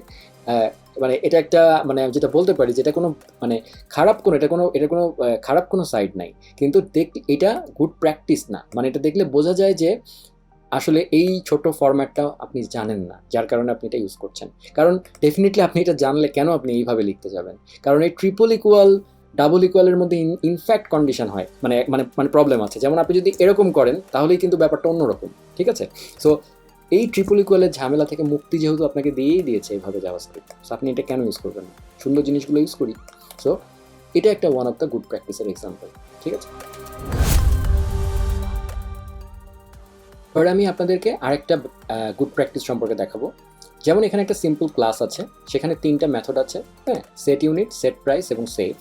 মানে এটা একটা, মানে যেটা বলতে পারি যেটা কোনো মানে খারাপ কোনো, এটা কোনো খারাপ কোনো সাইড নাই, কিন্তু এটা গুড প্র্যাকটিস না। মানে এটা দেখলে বোঝা যায় যে আসলে এই ছোট ফরম্যাটটা আপনি জানেন না, যার কারণে আপনি এটা ইউজ করছেন। কারণ ডেফিনেটলি আপনি এটা জানলে কেন আপনি এইভাবে লিখতে যাবেন? কারণ এই ট্রিপল ইকুয়াল ডাবল ইকুয়ালের মধ্যে ইনফ্যাক্ট কন্ডিশন হয়, মানে মানে মানে প্রবলেম আছে। যেমন আপনি যদি এরকম করেন তাহলেই কিন্তু ব্যাপারটা অন্যরকম, ঠিক আছে? সো এই ট্রিপল ইকুয়ালের ঝামেলা থেকে মুক্তি যেহেতু আপনাকে দিয়েই দিয়েছে এইভাবে জাভাস্ক্রিপ্ট, সো আপনি এটা কেন ইউজ করবেন না? সুন্দর জিনিসগুলো ইউজ করি। সো এটা একটা ওয়ান অফ দ্য গুড প্র্যাকটিসের এক্সাম্পল, ঠিক আছে? এবার আমি আপনাদেরকে আরেকটা গুড প্র্যাকটিস সম্পর্কে দেখাবো। যেমন এখানে একটা সিম্পল ক্লাস আছে, সেখানে 3টা মেথড আছে, হ্যাঁ, সেট ইউনিট, সেট প্রাইস এবং সেভ।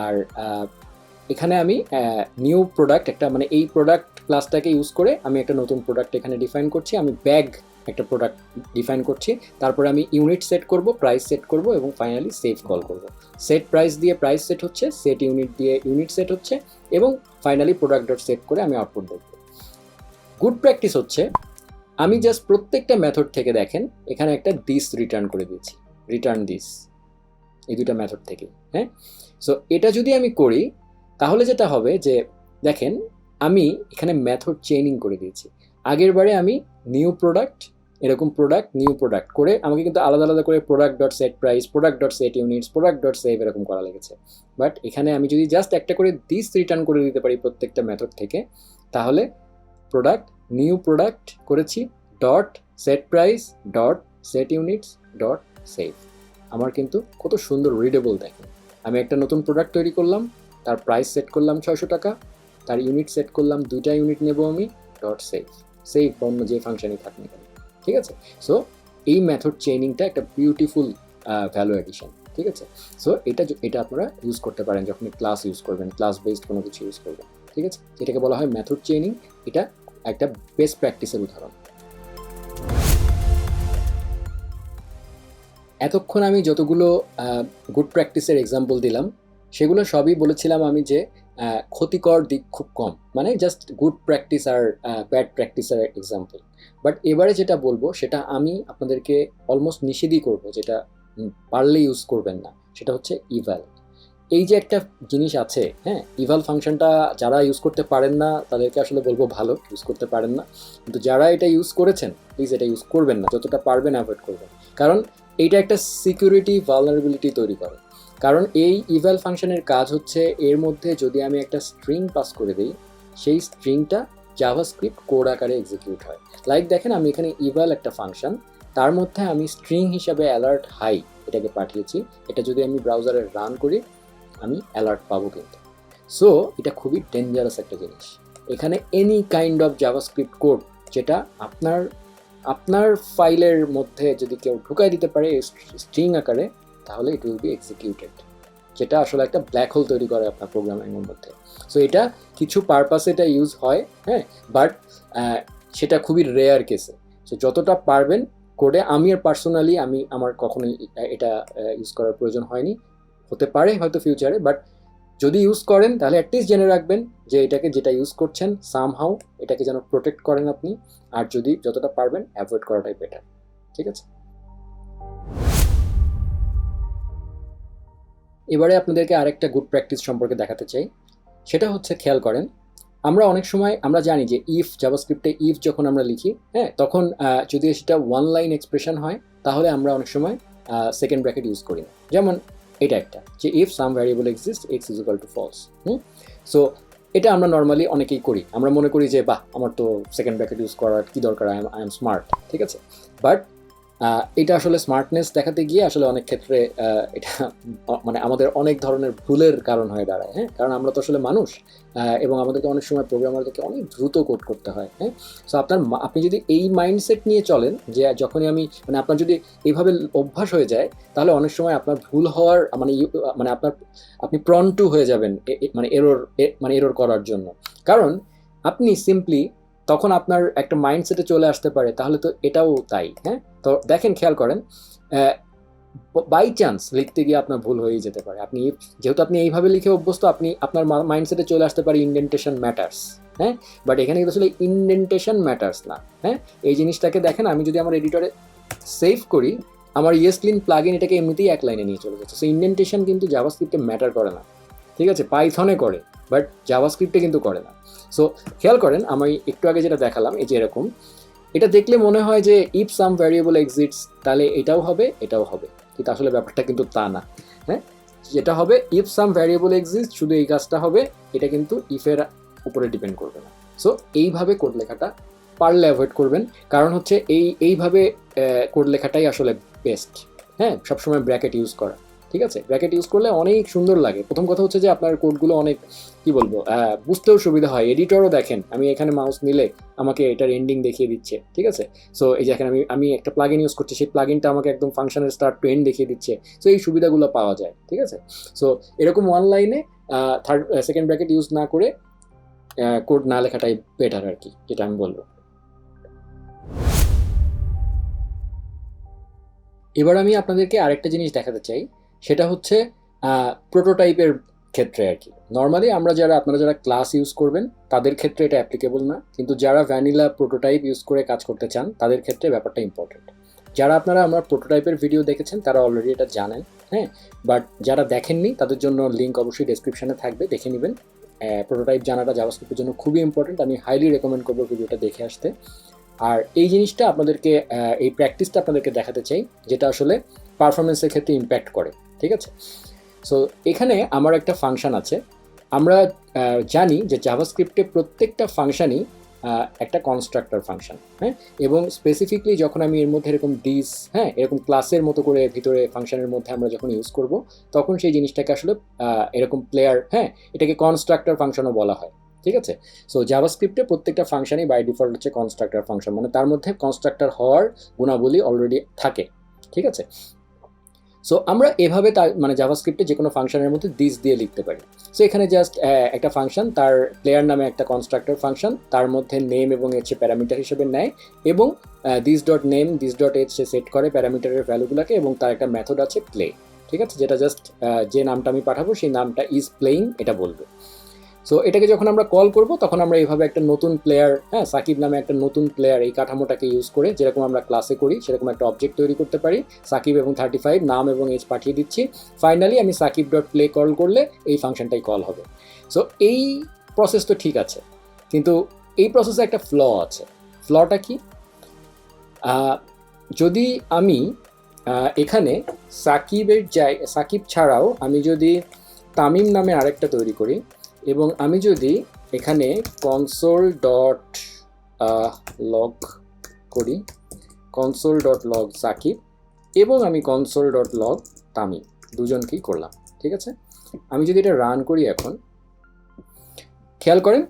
আর এখানে আমি নিউ প্রোডাক্ট একটা, মানে এই প্রোডাক্ট ক্লাসটাকে ইউজ করে আমি একটা নতুন প্রোডাক্ট এখানে ডিফাইন করছি। আমি ব্যাগ একটা প্রোডাক্ট ডিফাইন করছি, তারপরে আমি ইউনিট সেট করব, প্রাইস সেট করব এবং ফাইনালি সেভ কল করব। সেট প্রাইস দিয়ে প্রাইস সেট হচ্ছে, সেট ইউনিট দিয়ে ইউনিট সেট হচ্ছে এবং ফাইনালি প্রোডাক্ট ডট সেট করে আমি আউটপুট দেখব। গুড প্র্যাকটিস হচ্ছে আমি জাস্ট প্রত্যেকটা মেথড থেকে দেখেন এখানে একটা দিস রিটার্ন করে দিয়েছি, রিটার্ন দিস, এই দুইটা মেথড থেকে, হ্যাঁ। সো এটা যদি আমি করি তাহলে যেটা হবে যে দেখেন আমি এখানে মেথড চেইনিং করে দিয়েছি। আগের বারে আমি নিউ প্রোডাক্ট, এরকম প্রোডাক্ট নিউ প্রোডাক্ট করে আমাকে কিন্তু আলাদা আলাদা করে product dot set price, product dot set units, product dot save এরকম করা লেগেছে। বাট এখানে আমি যদি জাস্ট একটা করে দিস রিটার্ন করে দিতে পারি প্রত্যেকটা মেথড থেকে, তাহলে প্রোডাক্ট নিউ প্রোডাক্ট করেছি dot set price dot set units dot save, আমার কিন্তু কত সুন্দর রিডেবল। দেখেন আমি একটা নতুন প্রোডাক্ট তৈরি করলাম, তার প্রাইস সেট করলাম 600 টাকা, তার ইউনিট সেট করলাম 2টা ইউনিট নেব আমি, ডট সেভ, সেভ বা অন্য যে ফাংশনই থাক না কেন, ঠিক আছে? সো এই মেথড চেইনিংটা একটা বিউটিফুল ভ্যালু এডিশন, ঠিক আছে? সো এটা আপনারা ইউজ করতে পারেন যখন ক্লাস ইউজ করবেন, ক্লাস বেসড কোনো কিছু ইউজ করবেন, ঠিক আছে? এটাকে বলা হয় মেথড চেইনিং। এটা একটা বেস্ট প্র্যাকটিসের উদাহরণ। এতক্ষণ আমি যতগুলো গুড প্র্যাকটিসের এক্সাম্পল দিলাম সেগুলো সবই বলেছিলাম আমি যে ক্ষতিকর দিক খুব কম, মানে জাস্ট গুড প্র্যাকটিস আর ব্যাড প্র্যাকটিসের এক্সাম্পল। বাট এবারে যেটা বলবো সেটা আমি আপনাদেরকে অলমোস্ট নিষেধই করবো, যেটা পারলে ইউজ করবেন না, সেটা হচ্ছে ইভ্যাল। এই যে একটা জিনিস আছে, হ্যাঁ, ইভাল ফাংশনটা যারা ইউজ করতে পারেন না তাদেরকে আসলে বলবো ভালো ইউজ করতে পারেন না, কিন্তু যারা এটা ইউজ করেছেন প্লিজ এটা ইউজ করবেন না, যতটা পারবেন অ্যাভয়েড করবেন। কারণ এইটা একটা সিকিউরিটি ভালনারেবিলিটি তৈরি করে। কারণ এই ইভাল ফাংশনের কাজ হচ্ছে এর মধ্যে যদি আমি একটা স্ট্রিং পাস করে দিই, সেই স্ট্রিংটা জাভাস্ক্রিপ্ট কোড আকারে এক্সিকিউট হয়। লাইক দেখেন আমি এখানে ইভাল একটা ফাংশন, তার মধ্যে আমি স্ট্রিং হিসাবে অ্যালার্ট হাই এটাকে পাঠিয়েছি। এটা যদি আমি ব্রাউজারে রান করি আমি অ্যালার্ট পাবো কিন্তু। সো এটা খুবই ডেঞ্জারাস একটা জিনিস। এখানে any kind of JavaScript code যেটা আপনার ফাইলের মধ্যে যদি কেউ ঢুকাই দিতে পারে স্ট্রিং আকারে, তাহলে ইট উইল বি এক্সিকিউটেড, যেটা আসলে একটা ব্ল্যাক হোল তৈরি করে আপনার প্রোগ্রামিংয়ের মধ্যে। সো এটা কিছু পারপাসে এটা ইউজ হয়, হ্যাঁ, বাট সেটা খুবই রেয়ার কেসে। সো যতটা পারবেন কোডে, আমি আর পার্সোনালি আমার কখনোই এটা ইউজ করার প্রয়োজন হয়নি, হতে পারে হয়তো ফিউচারে, বাট যদি ইউজ করেন তাহলে অ্যাটলিস্ট জেনে রাখবেন যে এটাকে যেটা ইউজ করছেন সামহাউ এটাকে যেন প্রোটেক্ট করেন আপনি, আর যদি যতটা পারবেন অ্যাভয়েড করাটাই বেটার, ঠিক আছে? এবারে আপনাদেরকে আরেকটা গুড প্র্যাকটিস সম্পর্কে দেখাতে চাই। সেটা হচ্ছে খেয়াল করেন, আমরা অনেক সময় আমরা জানি যে ইফ, জাভাস্ক্রিপ্টে ইফ যখন আমরা লিখি, হ্যাঁ, তখন যদি সেটা ওয়ান লাইন এক্সপ্রেশন হয় তাহলে আমরা অনেক সময় সেকেন্ড ব্র্যাকেট ইউজ করি না। যেমন এটা একটা যে if some variable exist X is equal to false. So এটা আমরা নর্মালি অনেকেই করি, আমরা মনে করি যে বাহ, আমার তো সেকেন্ড ব্র্যাকেট ইউজ করার কী দরকার, আই এম স্মার্ট, ঠিক আছে? বাট এটা আসলে স্মার্টনেস দেখাতে গিয়ে আসলে অনেক ক্ষেত্রে এটা মানে আমাদের অনেক ধরনের ভুলের কারণ হয়ে দাঁড়ায়, হ্যাঁ, কারণ আমরা তো আসলে মানুষ, এবং আমাদেরকে অনেক সময় প্রোগ্রামারদেরকে অনেক দ্রুত কোড করতে হয়, হ্যাঁ। সো আপনি যদি এই মাইন্ডসেট নিয়ে চলেন যে যখনই আমি মানে আপনার যদি এইভাবে অভ্যাস হয়ে যায়, তাহলে অনেক সময় আপনার ভুল হওয়ার মানে আপনি প্রন টু হয়ে যাবেন মানে এরর করার জন্য। কারণ আপনি সিম্পলি তখন আপনার একটা মাইন্ডসেটে চলে আসতে পারে, তাহলে তো এটাও তাই, হ্যাঁ। তো দেখেন, খেয়াল করেন, বাই চান্স লিখতে গিয়ে আপনার ভুল হয়েই যেতে পারে। যেহেতু আপনি এইভাবে লিখে অভ্যস্ত, আপনার মাইন্ডসেটে চলে আসতে পারে ইন্ডেন্টেশন ম্যাটার্স, হ্যাঁ। বাট এখানে কিন্তু আসলে ইন্ডেন্টেশন ম্যাটার্স না, হ্যাঁ। এই জিনিসটাকে দেখেন, আমি যদি আমার এডিটরে সেভ করি, আমার ইয়েসক্লিন প্লাগইন এটাকে এমনিতেই এক লাইনে নিয়ে চলে যাচ্ছে। সো ইন্ডেন্টেশন কিন্তু জাভাস্ক্রিপ্টে ম্যাটার করে না, ঠিক আছে, পাইথনে করে, বাট জাভাস্ক্রিপ্টে কিন্তু করে না। সো খেয়াল করেন, আমি একটু আগে যেটা দেখালাম, এই যে এরকম, এটা দেখলে মনে হয় যে ইফ সাম ভ্যারিয়েবল এক্সিস্টস, তাহলে এটাও হবে এটাও হবে, কিন্তু আসলে ব্যাপারটা কিন্তু তা না, হ্যাঁ। যেটা হবে ইফ সাম ভ্যারিয়েবল এক্সিস্ট, শুধু এই কাজটা হবে, এটা কিন্তু ইফের উপরে ডিপেন্ড করবে না। সো এইভাবে কোড লেখাটা পারলে অ্যাভয়েড করবেন, কারণ হচ্ছে এইভাবে কোড লেখাটাই আসলে বেস্ট, হ্যাঁ। সবসময় ব্র্যাকেট ইউজ করা, ঠিক আছে। ব্র্যাকেট ইউজ করলে অনেক সুন্দর লাগে। প্রথম কথা হচ্ছে যে আপনার কোডগুলো অনেক, কি বলবো, বুঝতেও সুবিধা হয়। এডিটরও দেখেন, আমি এখানে মাউস নিলে আমাকে এটার এন্ডিং দেখিয়ে দিচ্ছে, ঠিক আছে। সো এই যে এখানে আমি একটা প্লাগইন ইউজ করছি, সেই প্লাগইনটা আমাকে একদম ফাংশনের স্টার্ট টু এন্ড দেখিয়ে দিচ্ছে। সো এই সুবিধাগুলো পাওয়া যায়, ঠিক আছে। সো এরকম ওয়ান লাইনে সেকেন্ড ব্র্যাকেট ইউজ না করে কোড না লেখাটাই বেটার আর কি, যেটা আমি বলবো। এবার আমি আপনাদেরকে আরেকটা জিনিস দেখাতে চাই, সেটা হচ্ছে প্রোটোটাইপের ক্ষেত্রে আর কি। নর্মালি আপনারা যারা ক্লাস ইউজ করবেন তাদের ক্ষেত্রে এটা অ্যাপ্লিকেবল না, কিন্তু যারা ভ্যানিলা প্রোটোটাইপ ইউজ করে কাজ করতে চান তাদের ক্ষেত্রে ব্যাপারটা ইম্পর্টেন্ট। যারা আপনারা আমার প্রোটোটাইপের ভিডিও দেখেছেন তারা অলরেডি এটা জানেন, হ্যাঁ। বাট যারা দেখেননি তাদের জন্য লিঙ্ক অবশ্যই ডেসক্রিপশনে থাকবে, দেখে নেবেন। প্রোটোটাইপ জানাটা জাভাস্ক্রিপ্টের জন্য খুবই ইম্পর্টেন্ট, আমি হাইলি রেকমেন্ড করবো ভিডিওটা দেখে আসতে। আর এই জিনিসটা আপনাদেরকে, এই প্র্যাকটিসটা আপনাদেরকে দেখাতে চাই, যেটা আসলে পারফরমেন্সের ক্ষেত্রে ইম্প্যাক্ট করে, ঠিক আছে। সো এখানে আমার একটা ফাংশন আছে। আমরা জানি যে জাভাস্ক্রিপ্টে প্রত্যেকটা ফাংশনই একটা কনস্ট্রাক্টর ফাংশন, হ্যাঁ। এবং স্পেসিফিকলি যখন আমি এর মধ্যে এরকম দিস, হ্যাঁ, এরকম ক্লাসের মতো করে ভিতরে ফাংশনের মধ্যে আমরা যখন ইউজ করব, তখন সেই জিনিসটাকে আসলে এরকম প্লেয়ার, হ্যাঁ, এটাকে কনস্ট্রাক্টর ফাংশনও বলা হয়, ঠিক আছে। সো জাভাস্ক্রিপ্টে প্রত্যেকটা ফাংশনই বাই ডিফল্ট হচ্ছে কনস্ট্রাক্টর ফাংশন, মানে তার মধ্যে কনস্ট্রাক্টর হওয়ার গুণাবলী অলরেডি থাকে, ঠিক আছে। সো আমরা এভাবে মানে জাভাস্ক্রিপ্টে যে কোনো ফাংশনের মধ্যে দিস দিয়ে লিখতে পারি। সো এখানে জাস্ট একটা ফাংশন, তার প্লেয়ার নামে একটা কনস্ট্রাক্টর ফাংশন, তার মধ্যে নেম এবং এজ প্যারামিটার হিসেবে নেয়, এবং this dot name this dot age সে সেট করে প্যারামিটারের ভ্যালুগুলোকে, এবং তার একটা মেথড আছে প্লে, ঠিক আছে, যেটা জাস্ট যে নামটা আমি পাঠাবো সেই নামটা ইজ প্লেইং এটা বলবে। সো এটাকে যখন আমরা কল করব তখন আমরা এইভাবে একটা নতুন প্লেয়ার, হ্যাঁ, সাকিব নামে একটা নতুন প্লেয়ার, এই কাঠামোটাকে ইউজ করে যেরকম আমরা ক্লাসে করি সেরকম একটা অবজেক্ট তৈরি করতে পারি। সাকিব এবং 35 নাম এবং এজ পাঠিয়ে দিচ্ছি। ফাইনালি আমি সাকিব ডট প্লে কল করলে এই ফাংশনটাই কল হবে। সো এই প্রসেস তো ঠিক আছে, কিন্তু এই প্রসেসে একটা ফ্ল আছে। ফ্লটা কি? যদি আমি এখানে সাকিব ছাড়াও আমি যদি তামিম নামে আরেকটা তৈরি করি, এবং আমি যদি এখানে কনসোল ডট লগ করি, কনসোল ডট লগ সাকিব, এবং আমি কনসোল ডট লগ তামিম, দুজনকেই করলাম, ঠিক আছে। আমি যদি এটা রান করি এখন, খেয়াল করেন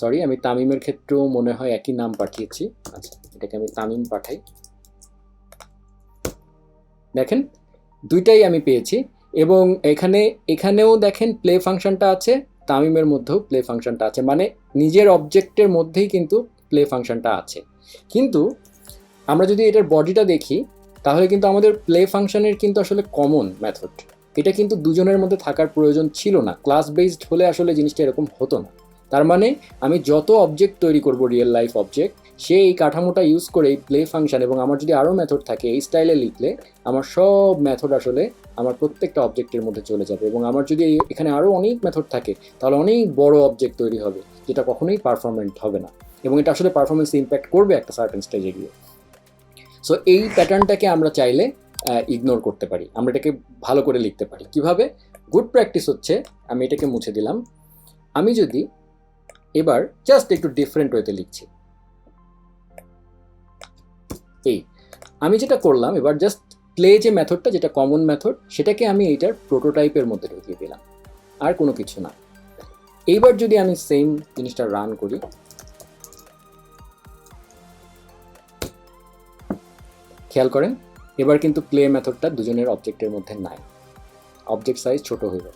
সরি, আমি তামিমের ক্ষেত্রেও মনে হয় একই নাম পাঠিয়েছি। আচ্ছা, এটাকে আমি তামিম পাঠাই। দেখেন দুইটাই আমি পেয়েছি, এবং এখানেও দেখেন প্লে ফাংশনটা আছে, তামিমের মধ্যেও প্লে ফাংশনটা আছে, মানে নিজের অবজেক্টের মধ্যেই কিন্তু প্লে ফাংশনটা আছে। কিন্তু আমরা যদি এটার বডিটা দেখি, তাহলে কিন্তু আমাদের প্লে ফাংশনের কিন্তু আসলে কমন মেথড, এটা কিন্তু দুজনের মধ্যে থাকার প্রয়োজন ছিল না। ক্লাস বেসড হলে আসলে জিনিসটা এরকম হতো না। তার মানে আমি যত অবজেক্ট তৈরি করব, রিয়েল লাইফ অবজেক্ট, সে এই কাঠামোটা ইউজ করে এই প্লে ফাংশন, এবং আমার যদি আরও মেথড থাকে এই স্টাইলে লিখলে, আমার সব মেথড আসলে আমার প্রত্যেকটা অবজেক্টের মধ্যে চলে যাবে। এবং আমার যদি এখানে আরও অনেক মেথড থাকে, তাহলে অনেক বড় অবজেক্ট তৈরি হবে, যেটা কখনোই পারফরমেন্ট হবে না, এবং এটা আসলে পারফরমেন্স ইম্প্যাক্ট করবে একটা সার্টেন স্টেজে গিয়ে। সো এই প্যাটার্নটাকে আমরা চাইলে ইগনোর করতে পারি, আমরা এটাকে ভালো করে লিখতে পারি। কিভাবে? গুড প্র্যাকটিস হচ্ছে, আমি এটাকে মুছে দিলাম। আমি যদি এবার জাস্ট একটু ডিফারেন্ট ওয়েতে লিখছি, এই আমি যেটা করলাম এবার জাস্ট প্লে যে মেথডটা, যেটা কমন মেথড, সেটাকে আমি এইটার প্রোটোটাইপের মধ্যে ঢুকিয়ে দিলাম, আর কোনো কিছু না। এইবার যদি আমি সেম জিনিসটা রান করি, খেয়াল করেন এবার কিন্তু প্লে মেথডটা দুজনের অবজেক্টের মধ্যে নাই, অবজেক্ট সাইজ ছোট হইল।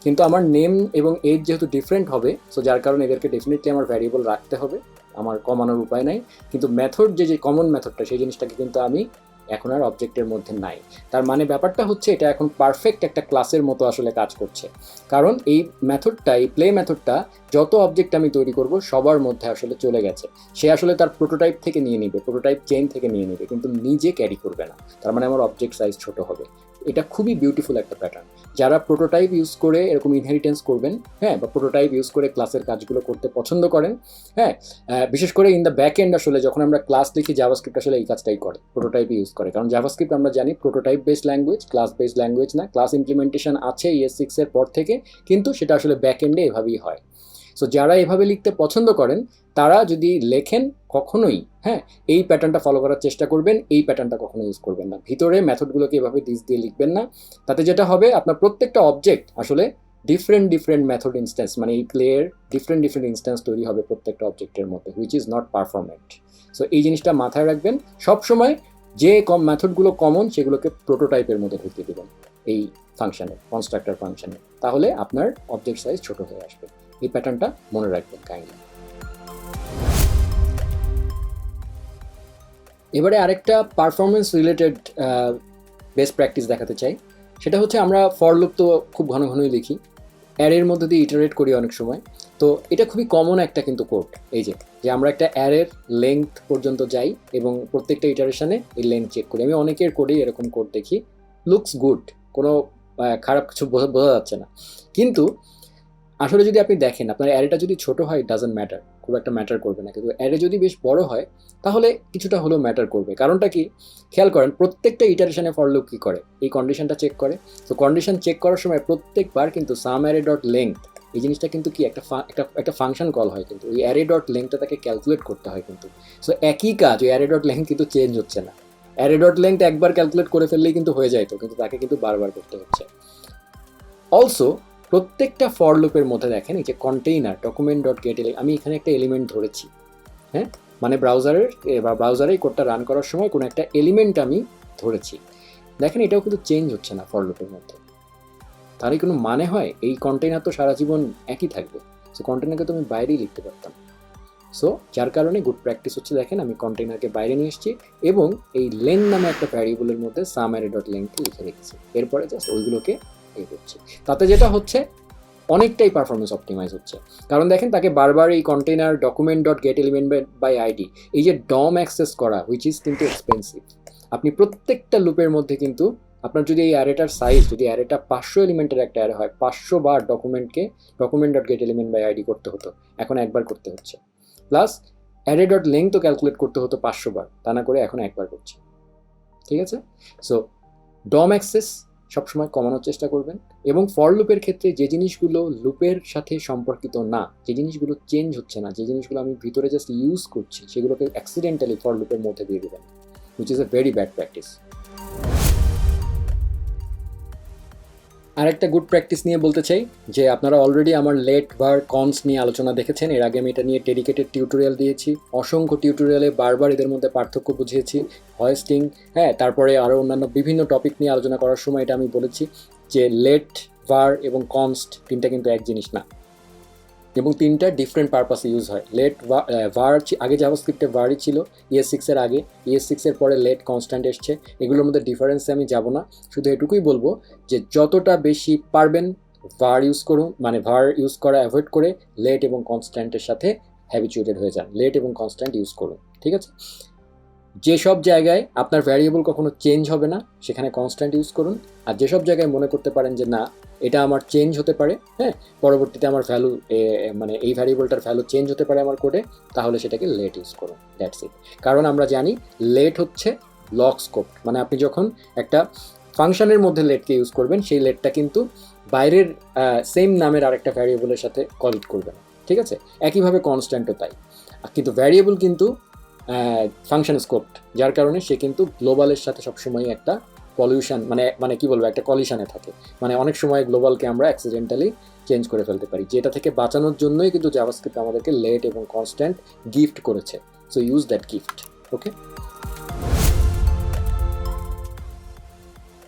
কিন্তু আমার নেম এবং এজ যেহেতু ডিফারেন্ট হবে, সো যার কারণে এদেরকে ডেফিনেটলি আমার ভ্যারিয়েবল রাখতে হবে, আমার কমানোর উপায় নাই। কিন্তু মেথড যে কমন মেথডটা, সেই জিনিসটাকে কিন্তু আমি এখন আর অবজেক্টের মধ্যে নাই। তার মানে ব্যাপারটা হচ্ছে এটা এখন পারফেক্ট একটা ক্লাসের মতো আসলে কাজ করছে, কারণ এই মেথডটা, এই প্লে মেথডটা যত অবজেক্ট আমি তৈরি করব সবার মধ্যে আসলে চলে গেছে। সে আসলে তার প্রোটোটাইপ থেকে নিয়ে নিবে, প্রোটোটাইপ চেইন থেকে নিয়ে নিবে, কিন্তু নিজে ক্যারি করবে না। তার মানে আমার অবজেক্ট সাইজ ছোট হবে। এটা খুবই বিউটিফুল একটা প্যাটার্ন। যারা প্রোটোটাইপ ইউজ করে এরকম ইনহেরিটেন্স করবেন, হ্যাঁ, বা প্রোটোটাইপ ইউজ করে ক্লাসের কাজগুলো করতে পছন্দ করেন, হ্যাঁ, বিশেষ করে ইন দ্য ব্যাক এন্ড আসলে যখন আমরা ক্লাস লিখি, জাভাস্ক্রিপ্ট আসলে এই কাজটাই করে, প্রোটোটাইপ ইউজ করে। কারণ জাভাস্ক্রিপ্ট আমরা জানি prototype based language, class based language না। ক্লাস ইমপ্লিমেন্টেশন আছে ES6 এর পর থেকে, কিন্তু সেটা আসলে ব্যাক এন্ডে এভাবেই হয়। সো যারা এভাবে লিখতে পছন্দ করেন তারা যদি লেখেন, কখনোই হ্যাঁ এই প্যাটার্নটা ফলো করার চেষ্টা করবেন, এই প্যাটার্নটা কখনো ইউজ করবেন না। ভিতরে মেথডগুলোকে এভাবে দিস দিয়ে লিখবেন না। তাতে যেটা হবে, আপনার প্রত্যেকটা অবজেক্ট আসলে ডিফারেন্ট মেথড ইনস্ট্যান্স, মানে এই প্লেয়ের ডিফারেন্ট ইনস্ট্যান্স তৈরি হবে প্রত্যেকটা অবজেক্টের মধ্যে, হুইচ ইজ নট পারফরমেন্ট। সো এই জিনিসটা মাথায় রাখবেন সবসময়। যে মেথডগুলো কমন সেগুলোকে প্রোটোটাইপের মধ্যে ঢুকিয়ে দেবেন এই ফাংশনে, কনস্ট্রাক্টর ফাংশনে, তাহলে আপনার অবজেক্ট সাইজ ছোট হয়ে আসবে। এই প্যাটার্নটা মনে রাখবেন কাইন্ডলি। এবারে আরেকটা পারফরমেন্স রিলেটেড বেস্ট প্র্যাকটিস দেখাতে চাই। সেটা হচ্ছে, আমরা ফর লুপ তো খুব ঘনই লিখি, অ্যারের মধ্যে দিয়ে ইটারেট করি অনেক সময়। তো এটা খুবই কমন একটা কিন্তু কোড, এই যে আমরা একটা অ্যারের লেংথ পর্যন্ত যাই এবং প্রত্যেকটা ইটারেশনে এই লেংথ চেক করি। আমি অনেকের কোডেই এরকম কোড দেখি, লুকস গুড, কোনো খারাপ কিছু বোঝা যাচ্ছে না। কিন্তু আসলে যদি আপনি দেখেন, আপনার অ্যারেটা যদি ছোট হয়, ডাজন্ট ম্যাটার, খুব একটা ম্যাটার করবে না। কিন্তু অ্যারে যদি বেশ বড় হয়, তাহলে কিছুটা হলেও ম্যাটার করবে। কারণটা কি, খেয়াল করেন প্রত্যেকটা ইটারেশনে ফর লুপ কী করে, এই কন্ডিশনটা চেক করে। তো কন্ডিশন চেক করার সময় প্রত্যেকবার কিন্তু সাম অ্যারে ডট লেংথ, এই জিনিসটা কিন্তু কি একটা ফাংশন কল হয়, কিন্তু ওই অ্যারে ডট লেংথটা তাকে ক্যালকুলেট করতে হয় কিন্তু। সো একই কাজ, ওই অ্যারে ডট লেংথ কিন্তু চেঞ্জ হচ্ছে না। অ্যারে ডট লেংথ একবার ক্যালকুলেট করে ফেললেই কিন্তু হয়ে যায়, তো কিন্তু তাকে কিন্তু বারবার করতে হচ্ছে। অলসো প্রত্যেকটা ফর লুপের মধ্যে দেখেন এই যে কন্টেইনার ডকুমেন্ট ডট গেট, আমি এখানে একটা এলিমেন্ট ধরেছি, হ্যাঁ, মানে ব্রাউজারে কোডটা রান করার সময় কোনো একটা এলিমেন্ট আমি ধরেছি। দেখেন এটাও কিন্তু চেঞ্জ হচ্ছে না ফর লুপের মধ্যে। তারই কোনো মানে হয়? এই কন্টেইনার তো সারা জীবন একই থাকবে। সো কন্টেইনারকে তো আমি বাইরেই লিখতে পারতাম। সো যার কারণে গুড প্র্যাকটিস হচ্ছে, দেখেন আমি কন্টেইনারকে বাইরে নিয়ে এসেছি এবং এই লেন নামে একটা ভ্যারিয়েবলের মধ্যে সাম অ্যারে ডট লেংথ লিখে রেখেছি। এরপরে জাস্ট ওইগুলোকে করছি। তাতে যেটা হচ্ছে, অনেকটাই পারফরমেন্স অপটিমাইজ হচ্ছে। কারণ দেখেন তাকে বারবার এই container document dot get element by ID, এই যে ডম অ্যাক্সেস করা, হুইচ ইজ কিন্তু এক্সপেন্সিভ। আপনি প্রত্যেকটা লুপের মধ্যে কিন্তু আপনার যদি এই অ্যারেটার সাইজ, যদি অ্যারেটা 500 এলিমেন্টের একটা অ্যারে হয়, 500 বার document dot get element by ID করতে হতো, এখন একবার করতে হচ্ছে। প্লাস অ্যারে ডট লেংথও ক্যালকুলেট করতে হতো 500 বার, তা না করে এখন একবার করছে। ঠিক আছে? সো ডম অ্যাক্সেস সবসময় কমানোর চেষ্টা করবেন। এবং ফর লুপের ক্ষেত্রে যে জিনিসগুলো লুপের সাথে সম্পর্কিত না, যে জিনিসগুলো চেঞ্জ হচ্ছে না, যে জিনিসগুলো আমি ভিতরে জাস্ট ইউজ করছি, সেগুলোকে অ্যাক্সিডেন্টালি ফর লুপের মধ্যে দিয়ে দেবেন, which is a very bad practice. আরেকটা গুড প্র্যাকটিস নিয়ে বলতে চাই যে, আপনারা অলরেডি আমার লেট ভার কনস নিয়ে আলোচনা দেখেছেন। এর আগে আমি এটা নিয়ে ডেডিকেটেড টিউটোরিয়াল দিয়েছি, অসংখ্য টিউটোরিয়ালে বারবার এদের মধ্যে পার্থক্য বুঝিয়েছি, হয়েস্টিং, হ্যাঁ, তারপরে আরও অন্যান্য বিভিন্ন টপিক নিয়ে আলোচনা করার সময় এটা আমি বলেছি যে লেট, ভার এবং কনস্ট তিনটা কিন্তু এক জিনিস না, এবং তিনটা ডিফারেন্ট পারপাসে ইউজ হয়। লেট ভার আগে জাভাস্ক্রিপ্টে ভারই ছিল, ES6 এর আগে, ES6 এর পরে লেট কনস্ট্যান্ট এসছে। এগুলোর মধ্যে ডিফারেন্সে আমি যাব না, শুধু এটুকুই বলবো যে যতটা বেশি পারবেন ভার ইউজ করুন, মানে ভার ইউজ করা অ্যাভয়েড করে লেট এবং কনস্ট্যান্টের সাথে হ্যাবিচুয়েটেড হয়ে যান, লেট এবং কনস্ট্যান্ট ইউজ করুন। ঠিক আছে? যেসব জায়গায় আপনার ভ্যারিয়েবল কখনো চেঞ্জ হবে না, সেখানে কনস্ট্যান্ট ইউজ করুন। আর যেসব জায়গায় মনে করতে পারেন যে না, এটা আমার চেঞ্জ হতে পারে, হ্যাঁ, পরবর্তীতে আমার ভ্যালু, মানে এই ভ্যারিয়েবলটার ভ্যালু চেঞ্জ হতে পারে আমার কোডে, তাহলে সেটাকে লেট ইউজ করুন। That's it. কারণ আমরা জানি লেট হচ্ছে লক স্কোপ, মানে আপনি যখন একটা ফাংশনের মধ্যে লেটকে ইউজ করবেন, সেই লেটটা কিন্তু বাইরের সেম নামের আরেকটা ভ্যারিয়েবলের সাথে কলিট করবে না। ঠিক আছে? একইভাবে কনস্ট্যান্টও তাই। কিন্তু ভ্যারিয়েবল কিন্তু ফাংশন স্কোপ, যার কারণে সে কিন্তু গ্লোবালের সাথে সবসময় একটা পলিউশন মানে কি বলবো, একটা কলিশনে থাকে। মানে অনেক সময় গ্লোবালকে আমরা অ্যাক্সিডেন্টালি চেঞ্জ করে ফেলতে পারি, যেটা থেকে বাঁচানোর জন্যই কিন্তু জাভাস্ক্রিপ্ট আমাদেরকে লেট এবং কনস্ট্যান্ট গিফট করেছে। So use that gift. Okay,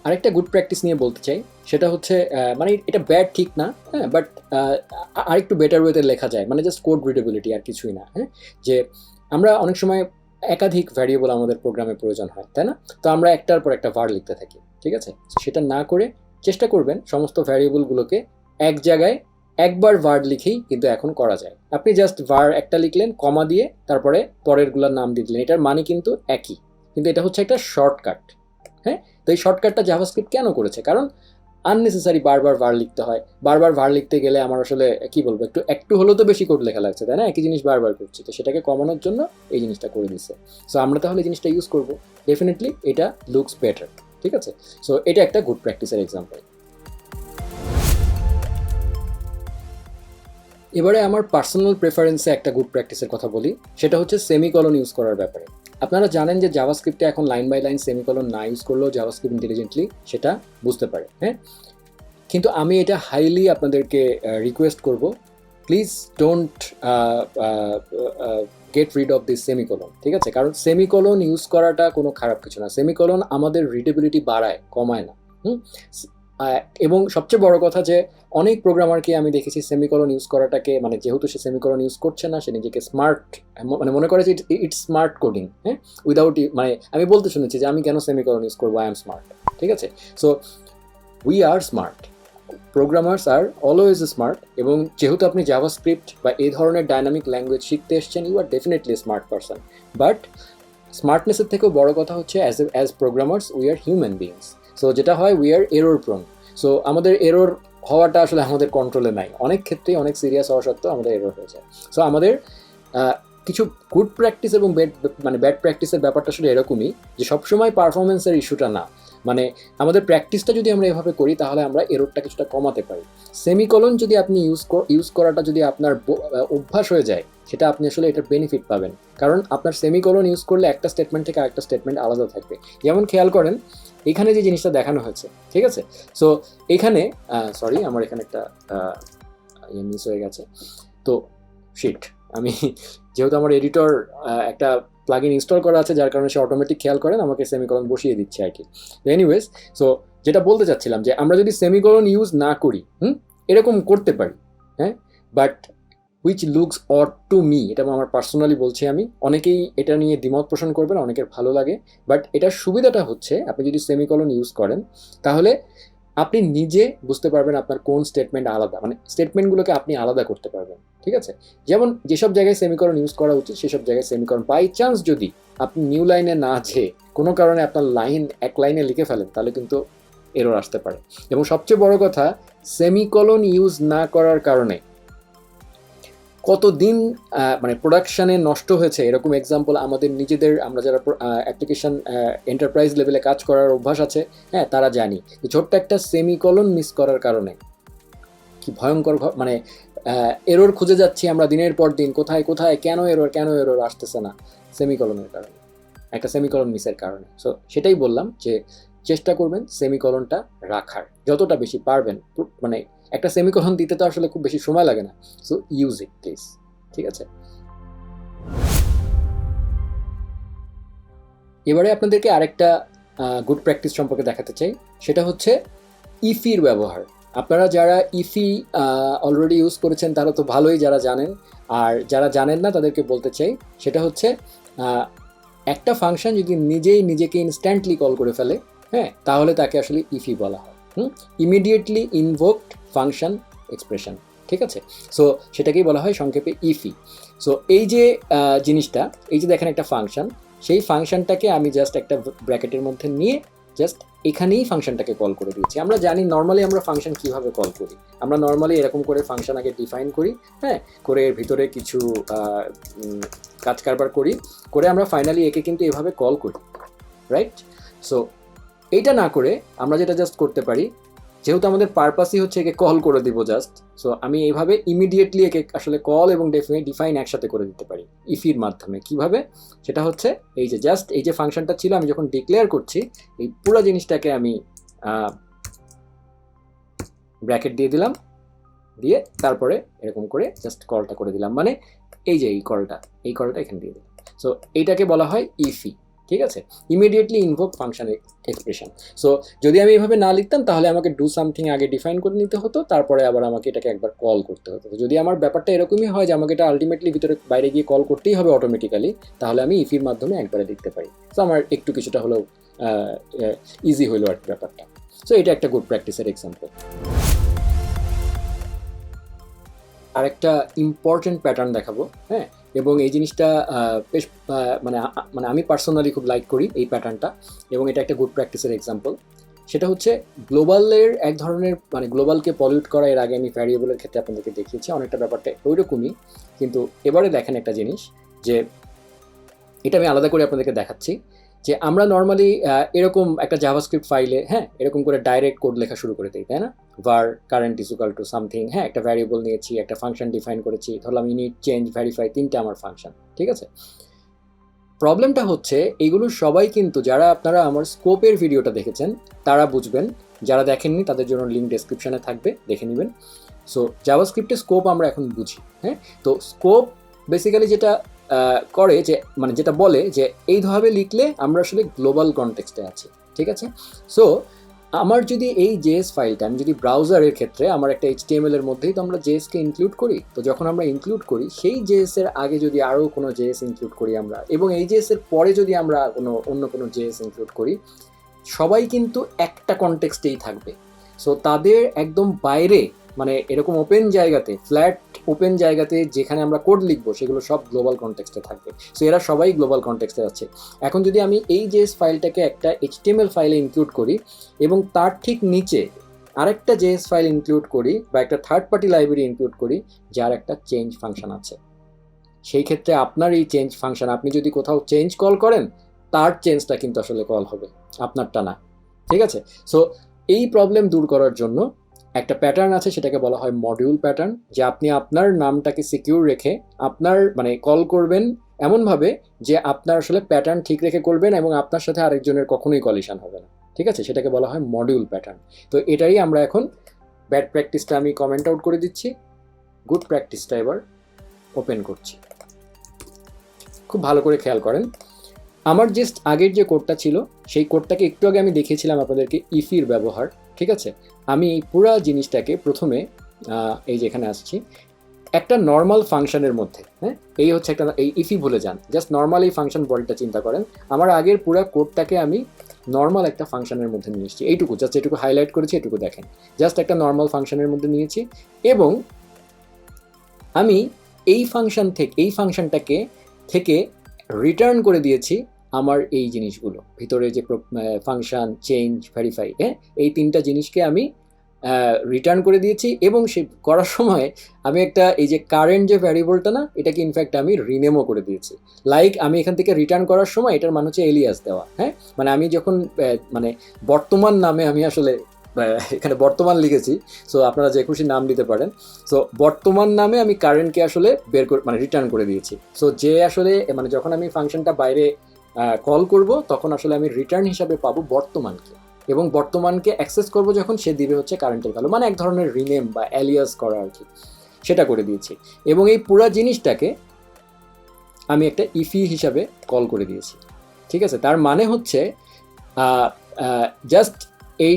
আরেকটা গুড প্র্যাকটিস নিয়ে বলতে চাই, সেটা হচ্ছে মানে এটা ব্যাড ঠিক না, হ্যাঁ, বাট আরেকটু বেটার ওয়েতে লেখা যায়, মানে জাস্ট কোড রিডেবিলিটি আর কিছুই না। হ্যাঁ, যে আমরা অনেক সময় একাধিক ভ্যারিয়েবল আমাদের প্রোগ্রামে প্রয়োজন হয়, তাই না? তো আমরা একটার পর একটা ভার লিখতে থাকি, ঠিক আছে? সেটা না করে চেষ্টা করবেন সমস্ত ভ্যারিয়েবলগুলোকে এক জায়গায় একবার ভার লিখেই কিন্তু এখন করা যায়। আপনি জাস্ট ভার একটা লিখলেন, কমা দিয়ে তারপরে পরেরগুলোর নাম দিয়ে দিলেন, এটার মানে কিন্তু একই, কিন্তু এটা হচ্ছে একটা শর্টকাট। হ্যাঁ, তো এই শর্টকাটটা জাভাস্ক্রিপ্ট কেন করেছে? কারণ আননেসেসারি বারবার ভার লিখতে হয়, বারবার ভার লিখতে গেলে আমার আসলে কি বলবো, একটু হলেও তো বেশি কোড লেখা লাগছে, তাই না? একই জিনিস বারবার করছি, তো সেটাকে কমানোর জন্য এই জিনিসটা করে দিচ্ছে। সো আমরা তাহলে এই জিনিসটা ইউজ করবো, ডেফিনেটলি এটা লুকস বেটার, ঠিক আছে? সো এটা একটা গুড প্র্যাকটিসের এক্সাম্পল। এবারে আমার পার্সোনাল প্রেফারেন্সে একটা গুড প্র্যাকটিসের কথা বলি, সেটা হচ্ছে সেমিকলন ইউজ করার ব্যাপারে। আপনারা জানেন যে জাভাস্ক্রিপ্টে এখন লাইন বাই লাইন সেমিকলন না ইউজ করলেও জাভাস্ক্রিপ্ট ইন্টেলিজেন্টলি সেটা বুঝতে পারে। হ্যাঁ, কিন্তু আমি এটা হাইলি আপনাদেরকে রিকোয়েস্ট করব, please don't get rid of this semicolon, ঠিক আছে? কারণ সেমিকলন ইউজ করাটা কোনো খারাপ কিছু না, সেমিকলন আমাদের রিডেবিলিটি বাড়ায়, কমায় না। এবং সবচেয়ে বড় কথা যে অনেক প্রোগ্রামারকে আমি দেখেছি সেমিকলন ইউজ করাটাকে, মানে যেহেতু সে সেমিকলন ইউজ করছে না, সে নিজেকে স্মার্ট মানে মনে করে যে ইটস স্মার্ট কোডিং। হ্যাঁ, উইদাউট মানে আমি বলতে শুনেছি যে আমি কেন সেমিকলন ইউজ করবো, আই এম স্মার্ট, ঠিক আছে? So we are smart, programmers are always smart. এবং যেহেতু আপনি জাভাস্ক্রিপ্ট বা এই ধরনের ডাইনামিক ল্যাঙ্গুয়েজ শিখতে এসছেন, you are definitely smart person. But স্মার্টনেসের থেকেও বড় কথা হচ্ছে as programmers we are human beings. So যেটা হয়, we are error prone. So আমাদের এরর হওয়াটা আসলে আমাদের কন্ট্রোলে নাই, অনেক ক্ষেত্রেই অনেক সিরিয়াস হওয়া সত্ত্বেও আমাদের এরর হয়ে যায়। সো আমাদের কিছু গুড প্র্যাকটিস এবং ব্যাড প্র্যাকটিসের ব্যাপারটা আসলে এরকমই, যে সবসময় পারফরমেন্সের ইস্যুটা না, মানে আমাদের প্র্যাকটিসটা যদি আমরা এভাবে করি তাহলে আমরা এররটা কিছুটা কমাতে পারি। সেমিকলন যদি আপনি ইউজ করাটা যদি আপনার অভ্যাস হয়ে যায়, সেটা আপনি আসলে এটার বেনিফিট পাবেন। কারণ আপনার সেমিকলন ইউজ করলে একটা স্টেটমেন্ট থেকে আরেকটা স্টেটমেন্ট আলাদা থাকবে। যেমন খেয়াল করেন এখানে যে জিনিসটা দেখানো হয়েছে, ঠিক আছে? সো এখানে সরি, আমার এখানে একটা মিস হয়ে গেছে। তো শিট, আমি যেহেতু আমার এডিটর একটা প্লাগইন ইনস্টল করা আছে, যার কারণে সে অটোমেটিক খেয়াল করেন আমাকে সেমিকলন বসিয়ে দিচ্ছে আর কি। এনিওয়েজ, সো যেটা বলতে চাচ্ছিলাম যে আমরা যদি সেমিকলন ইউজ না করি, এরকম করতে পারি, হ্যাঁ, but which looks odd to me, এটা আমার পার্সোনালি বলছি আমি, অনেকেই এটা নিয়ে দ্বিমত পোষণ করবেন, অনেকের ভালো লাগে, বাট এটার সুবিধাটা হচ্ছে আপনি যদি সেমিকলন ইউজ করেন তাহলে আপনি নিজে বুঝতে পারবেন আপনার কোন স্টেটমেন্ট আলাদা, মানে স্টেটমেন্টগুলোকে আপনি আলাদা করতে পারবেন, ঠিক আছে? যেমন যেসব জায়গায় সেমিকলন ইউজ করা উচিত সেসব জায়গায় সেমিকলন, বাই চান্স যদি আপনি নিউ লাইনে না যেয়ে কোনো কারণে আপনার লাইন এক লাইনে লিখে ফেলেন তাহলে কিন্তু এরর আসতে পারে। এবং সবচেয়ে বড় কথা, সেমিকলন ইউজ না করার কারণে কতদিন মানে প্রোডাকশানে নষ্ট হয়েছে এরকম এক্সাম্পল আমাদের নিজেদের, আমরা যারা অ্যাপ্লিকেশন এন্টারপ্রাইজ লেভেলে কাজ করার অভ্যাস আছে, হ্যাঁ, তারা জানি যে ছোট্ট একটা সেমিকলন মিস করার কারণে কি ভয়ঙ্কর, মানে এরর খুঁজে যাচ্ছি আমরা দিনের পর দিন, কোথায় কোথায় কেন এরর আসতেছে না, সেমিকলনের কারণে, একটা সেমিকলন মিসের কারণে। সো সেটাই বললাম যে চেষ্টা করবেন সেমিকলনটা রাখার যতটা বেশি পারবেন, মানে একটা সেমিকলন দিতে তো আসলে খুব বেশি সময় লাগে না। সো ইউজ ইট প্লিজ, ঠিক আছে? এবারে আপনাদেরকে আরেকটা গুড প্র্যাকটিস সম্পর্কে দেখাতে চাই, সেটা হচ্ছে ইফির ব্যবহার। আপনারা যারা ইফি অলরেডি ইউজ করেছেন তারা তো ভালোই যারা জানেন, আর যারা জানেন না তাদেরকে বলতে চাই, সেটা হচ্ছে একটা ফাংশন যদি নিজেই নিজেকে ইনস্ট্যান্টলি কল করে ফেলে, হ্যাঁ, তাহলে তাকে আসলে ইফি বলা হয়। ইমিডিয়েটলি ইনভোকড ফাংশন এক্সপ্রেশন, ঠিক আছে? সো সেটাকেই বলা হয় সংক্ষেপে ইফি। সো এই যে জিনিসটা, এই যে দেখেন একটা ফাংশন, সেই ফাংশনটাকে আমি জাস্ট একটা ব্র্যাকেটের মধ্যে নিয়ে জাস্ট এখানেই ফাংশনটাকে কল করে দিয়েছি। আমরা জানি নর্মালি আমরা ফাংশন কীভাবে কল করি, আমরা নর্মালি এরকম করে ফাংশন আগে ডিফাইন করি, হ্যাঁ, করে এর ভিতরে কিছু কাজ কারবার করি, করে আমরা ফাইনালি একে কিন্তু এভাবে কল করি, রাইট? সো এইটা না করে আমরা যেটা জাস্ট করতে পারি, যেহেতু আমাদের পারপাসই হচ্ছে একে কল করে দিব জাস্ট, সো আমি এইভাবে ইমিডিয়েটলি একে আসলে কল এবং ডিফাইন একসাথে করে দিতে পারি ইফির মাধ্যমে। কিভাবে? সেটা হচ্ছে এই যে জাস্ট এই যে ফাংশনটা ছিল, আমি যখন ডিক্লেয়ার করছি এই পুরো জিনিসটাকে আমি ব্র্যাকেট দিয়ে দিলাম, দিয়ে তারপরে এরকম করে জাস্ট কলটা করে দিলাম, মানে এই যে এই কলটা এখানে দিয়ে দিলাম। সো এইটাকে বলা হয় ইফি, ঠিক আছে, immediately invoke function expression. So যদি আমি এইভাবে না লিখতাম তাহলে আমাকে ডু সামথিং আগে ডিফাইন করে নিতে হতো, তারপরে আবার আমাকে এটাকে একবার কল করতে হতো। যদি আমার ব্যাপারটা এরকমই হয় যে আমাকে এটা আলটিমেটলি ভিতরে বাইরে গিয়ে কল করতেই হবে অটোমেটিক্যালি, তাহলে আমি ইফির মাধ্যমে একবারে লিখতে পারি। সো আমার একটু কিছুটা হলেও ইজি হইলো আর কি ব্যাপারটা। সো এটা একটা গুড প্র্যাকটিসের এক্সাম্পল। আরেকটা ইম্পর্টেন্ট প্যাটার্ন দেখাবো, হ্যাঁ, এবং এই জিনিসটা বেশ মানে আমি পার্সোনালি খুব লাইক করি এই প্যাটার্নটা, এবং এটা একটা গুড প্র্যাকটিসের এক্সাম্পল। সেটা হচ্ছে গ্লোবালের এক ধরনের, মানে গ্লোবালকে পলিউট করা, এর আগে আমি ভ্যারিয়েবলের ক্ষেত্রে আপনাদেরকে দেখিয়েছি অনেকটা ব্যাপারটা ওইরকমই, কিন্তু এবারে দেখেন একটা জিনিস, যে এটা আমি আলাদা করে আপনাদেরকে দেখাচ্ছি, যে আমরা নর্মালি এরকম একটা জাভাস্ক্রিপ্ট ফাইলে, হ্যাঁ, এরকম করে ডাইরেক্ট কোড লেখা শুরু করে দিই, তাই না? var current is equal to something, হ্যাঁ, একটা ভ্যারিয়েবল নিয়েছি, একটা ফাংশন ডিফাইন করেছি, ধরলাম ইনিট, চেঞ্জ, ভেরিফাই, তিনটে আমার ফাংশন, ঠিক আছে। প্রবলেমটা হচ্ছে এইগুলো সবাই কিন্তু, যারা আপনারা আমার স্কোপের ভিডিওটা দেখেছেন তারা বুঝবেন, যারা দেখেননি তাদের জন্য লিঙ্ক ডেসক্রিপশনে থাকবে, দেখে নেবেন। সো জাভাস্ক্রিপ্টের স্কোপ আমরা এখন বুঝি, হ্যাঁ। তো স্কোপ বেসিক্যালি যেটা করে, যে মানে যেটা বলে যে এইভাবে লিখলে আমরা আসলে গ্লোবাল কনটেক্সটে আছি, ঠিক আছে। সো আমার যদি এই জেএস ফাইলটা, আমি যদি ব্রাউজারের ক্ষেত্রে আমার একটা HTML এর মধ্যেই তো আমরা জেএসকে ইনক্লুড করি, তো যখন আমরা ইনক্লুড করি সেই জেএস এর আগে যদি আরও কোনো জেএস ইনক্লুড করি আমরা, এবং এই জেএস এর পরে যদি আমরা অন্য কোনো জেএস ইনক্লুড করি, সবাই কিন্তু একটা কনটেক্সটেই থাকবে। সো তাদের একদম বাইরে, মানে এরকম ওপেন জায়গাতে, ফ্ল্যাট ওপেন জায়গাতে যেখানে আমরা কোড লিখবো সেগুলো সব গ্লোবাল কনটেক্সটে থাকবে। সো এরা সবাই গ্লোবাল কনটেক্সটে আছে। এখন যদি আমি এই জেএস ফাইলটাকে একটা HTML ফাইলে ইনক্লুড করি এবং তার ঠিক নিচে আরেকটা জেএস ফাইল ইনক্লুড করি, বা একটা থার্ড পার্টি লাইব্রেরি ইনক্লুড করি যার একটা চেঞ্জ ফাংশন আছে, সেই ক্ষেত্রে আপনার এই চেঞ্জ ফাংশন, আপনি যদি কোথাও চেঞ্জ কল করেন তার চেঞ্জটা কিন্তু আসলে কল হবে, আপনারটা না, ঠিক আছে। সো এই প্রবলেম দূর করার জন্য একটা প্যাটার্ন আছে, সেটাকে বলা হয় মডিউল প্যাটার্ন, যে আপনি আপনার নামটাকে সিকিউর রেখে আপনার মানে কল করবেন এমনভাবে যে আপনার আসলে প্যাটার্ন ঠিক রেখে করবেন, এবং আপনার সাথে আরেকজনের কখনোই কলিশন হবে না, ঠিক আছে। সেটাকে বলা হয় মডিউল প্যাটার্ন। তো এটাই আমরা এখন, ব্যাড প্র্যাকটিসটা আমি কমেন্ট আউট করে দিচ্ছি, গুড প্র্যাকটিসটা এবার ওপেন করছি। খুব ভালো করে খেয়াল করেন, আমার জাস্ট আগের যে কোডটা ছিল সেই কোডটাকে একটু আগে আমি দেখিয়েছিলাম আপনাদেরকে ইফির ব্যবহার, ঠিক আছে। আমি এই পুরো জিনিসটাকে প্রথমে এই যেখানে আসছি একটা নর্মাল ফাংশনের মধ্যে, হ্যাঁ, এই হচ্ছে একটা, এই ইফি ভুলে যান, জাস্ট নর্মাল এই ফাংশন বডিটা চিন্তা করেন। আমার আগের পুরো কোডটাকে আমি নর্মাল একটা ফাংশনের মধ্যে নিয়ে এসেছি, এইটুকু জাস্ট, এটুকু হাইলাইট করেছি, এটুকু দেখেন, জাস্ট একটা নর্মাল ফাংশনের মধ্যে নিয়েছি, এবং আমি এই ফাংশনটাকে থেকে রিটার্ন করে দিয়েছি আমার এই জিনিসগুলো, ভিতরে যে ফাংশন, চেঞ্জ, ভেরিফাই, হ্যাঁ, এই তিনটা জিনিসকে আমি রিটার্ন করে দিয়েছি। এবং সে করার সময় আমি একটা, এই যে কারেন্ট যে ভ্যারিয়েবলটা না, এটাকে ইনফ্যাক্ট আমি রিনেমও করে দিয়েছি। লাইক আমি এখান থেকে রিটার্ন করার সময় এটার মান হচ্ছে এলিয়াস দেওয়া, হ্যাঁ, মানে আমি যখন মানে বর্তমান নামে আমি আসলে এখানে বর্তমান লিখেছি, সো আপনারা যে খুশি নাম দিতে পারেন। সো বর্তমান নামে আমি কারেন্টকে আসলে মানে রিটার্ন করে দিয়েছি। সো যে আসলে মানে যখন আমি ফাংশনটা বাইরে কল করব তখন আসলে আমি রিটার্ন হিসাবে পাবো বর্তমানকে, এবং বর্তমানকে অ্যাক্সেস করব যখন, সে দিবে হচ্ছে কারেন্টের ভ্যালু, মানে এক ধরনের রিনেম বা অ্যালিয়াস করা আর কি, সেটা করে দিয়েছি। এবং এই পুরো জিনিসটাকে আমি একটা ইফি হিসাবে কল করে দিয়েছি, ঠিক আছে। তার মানে হচ্ছে জাস্ট এই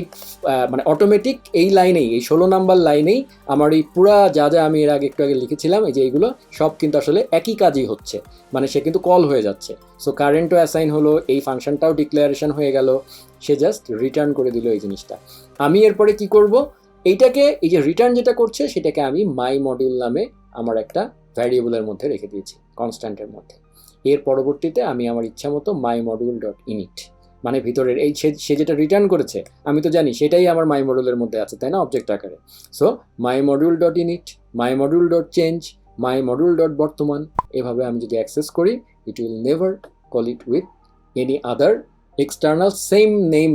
মানে অটোমেটিক এই লাইনেই, এই 16 নাম্বার লাইনেই আমার এই পুরা যা যা আমি এর আগে একটু আগে লিখেছিলাম, এই যে এইগুলো সব কিন্তু আসলে একই কাজই হচ্ছে, মানে সে কিন্তু কল হয়ে যাচ্ছে। সো কারেন্টও অ্যাসাইন হলো, এই ফাংশনটাও ডিক্লারেশন হয়ে গেল, সে জাস্ট রিটার্ন করে দিল এই জিনিসটা। আমি এরপরে কি করব, এইটাকে, এই যে রিটার্ন যেটা করছে সেটাকে আমি মাই মডিউল নামে আমার একটা ভ্যারিয়েবলের মধ্যে রেখে দিয়েছি, কনস্ট্যান্টের মধ্যে। এর পরবর্তীতে আমি আমার ইচ্ছা মতো মাই মডিউল ডট ইনিট, মানে ভিতরের এই সে যেটা রিটার্ন করেছে আমি তো জানি সেটাই আমার মাই মডিউলের মধ্যে আছে, তাই না, অবজেক্ট আকারে। So my module dot init, my module dot change, my module dot বর্তমান, এভাবে আমি যদি অ্যাক্সেস করি, it will never call it with any other, external same name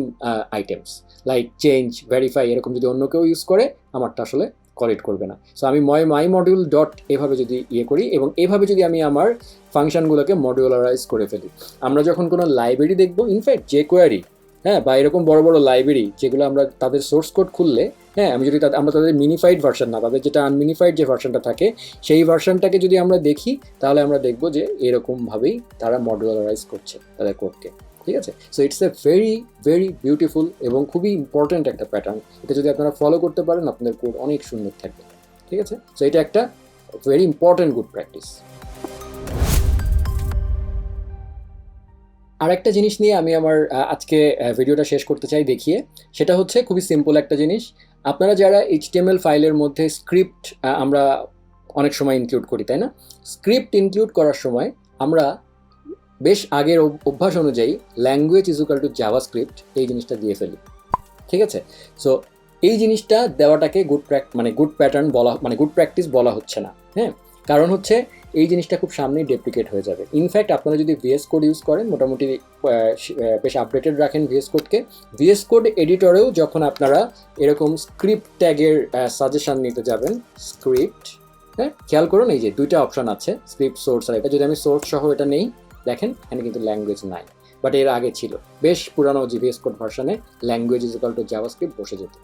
items like change, verify এরকম যদি অন্য কেউ ইউজ করে আমারটা আসলে করেক্ট করবে না। সো আমি মাই মডিউল ডট এভাবে যদি করি এবং এভাবে যদি আমি আমার ফাংশনগুলোকে মডিউলারাইজ করে ফেলি, আমরা যখন কোনো লাইব্রেরি দেখবো, ইনফ্যাক্ট যে কোয়ারি, হ্যাঁ, বা এরকম বড় বড় লাইব্রেরি যেগুলো আমরা তাদের সোর্স কোড খুললে, হ্যাঁ, আমি যদি আমরা তাদের মিনিফাইড ভার্সন না, তাদের যেটা আনমিনিফাইড যে ভার্সনটা থাকে সেই ভার্সনটাকে যদি আমরা দেখি, তাহলে আমরা দেখবো যে এরকমভাবেই তারা মডিউলারাইজ করছে তাদের কোডকে। ঠিক আছে? So it's a very very beautiful এবং খুবই ইম্পর্ট্যান্ট একটা প্যাটার্ন। এটা যদি আপনারা ফলো করতে পারেন আপনাদের কোড অনেক সুন্দর থাকবে। ঠিক আছে? সো এটা একটা ভেরি ইম্পর্ট্যান্ট গুড প্র্যাকটিস। আরেকটা জিনিস নিয়ে আমি আমার আজকে ভিডিওটা শেষ করতে চাই দেখিয়ে, সেটা হচ্ছে খুবই সিম্পল একটা জিনিস। আপনারা যারা HTML ফাইলের মধ্যে স্ক্রিপ্ট আমরা অনেক সময় ইনক্লুড করি, তাই না? স্ক্রিপ্ট ইনক্লুড করার সময় আমরা বেশ আগের অভ্যাস অনুযায়ী language is equal to JavaScript এই জিনিসটা দিয়ে ফেলি। ঠিক আছে? সো এই জিনিসটা দেওয়াটাকে গুড প্যাটার্ন বলা, মানে গুড প্র্যাকটিস বলা হচ্ছে না। হ্যাঁ, কারণ হচ্ছে এই জিনিসটা খুব সামনেই ডেপ্লিকেট হয়ে যাবে। ইনফ্যাক্ট আপনারা যদি VS কোড ইউজ করেন, মোটামুটি বেশ আপডেটেড রাখেন VS কোডকে, VS কোড এডিটরেও যখন আপনারা এরকম স্ক্রিপ্ট ট্যাগের সাজেশন নিতে যাবেন, স্ক্রিপ্ট, হ্যাঁ, খেয়াল করুন এই যে দুইটা অপশন আছে, স্ক্রিপ্ট, সোর্স। আর এটা যদি আমি সোর্স সহ এটা নেই, দেখেন এখানে কিন্তু ল্যাঙ্গুয়েজ নাই, বাট এর আগে ছিল বেশ পুরানো VS কোড ভার্সনে language is equal to JavaScript বসে যেত।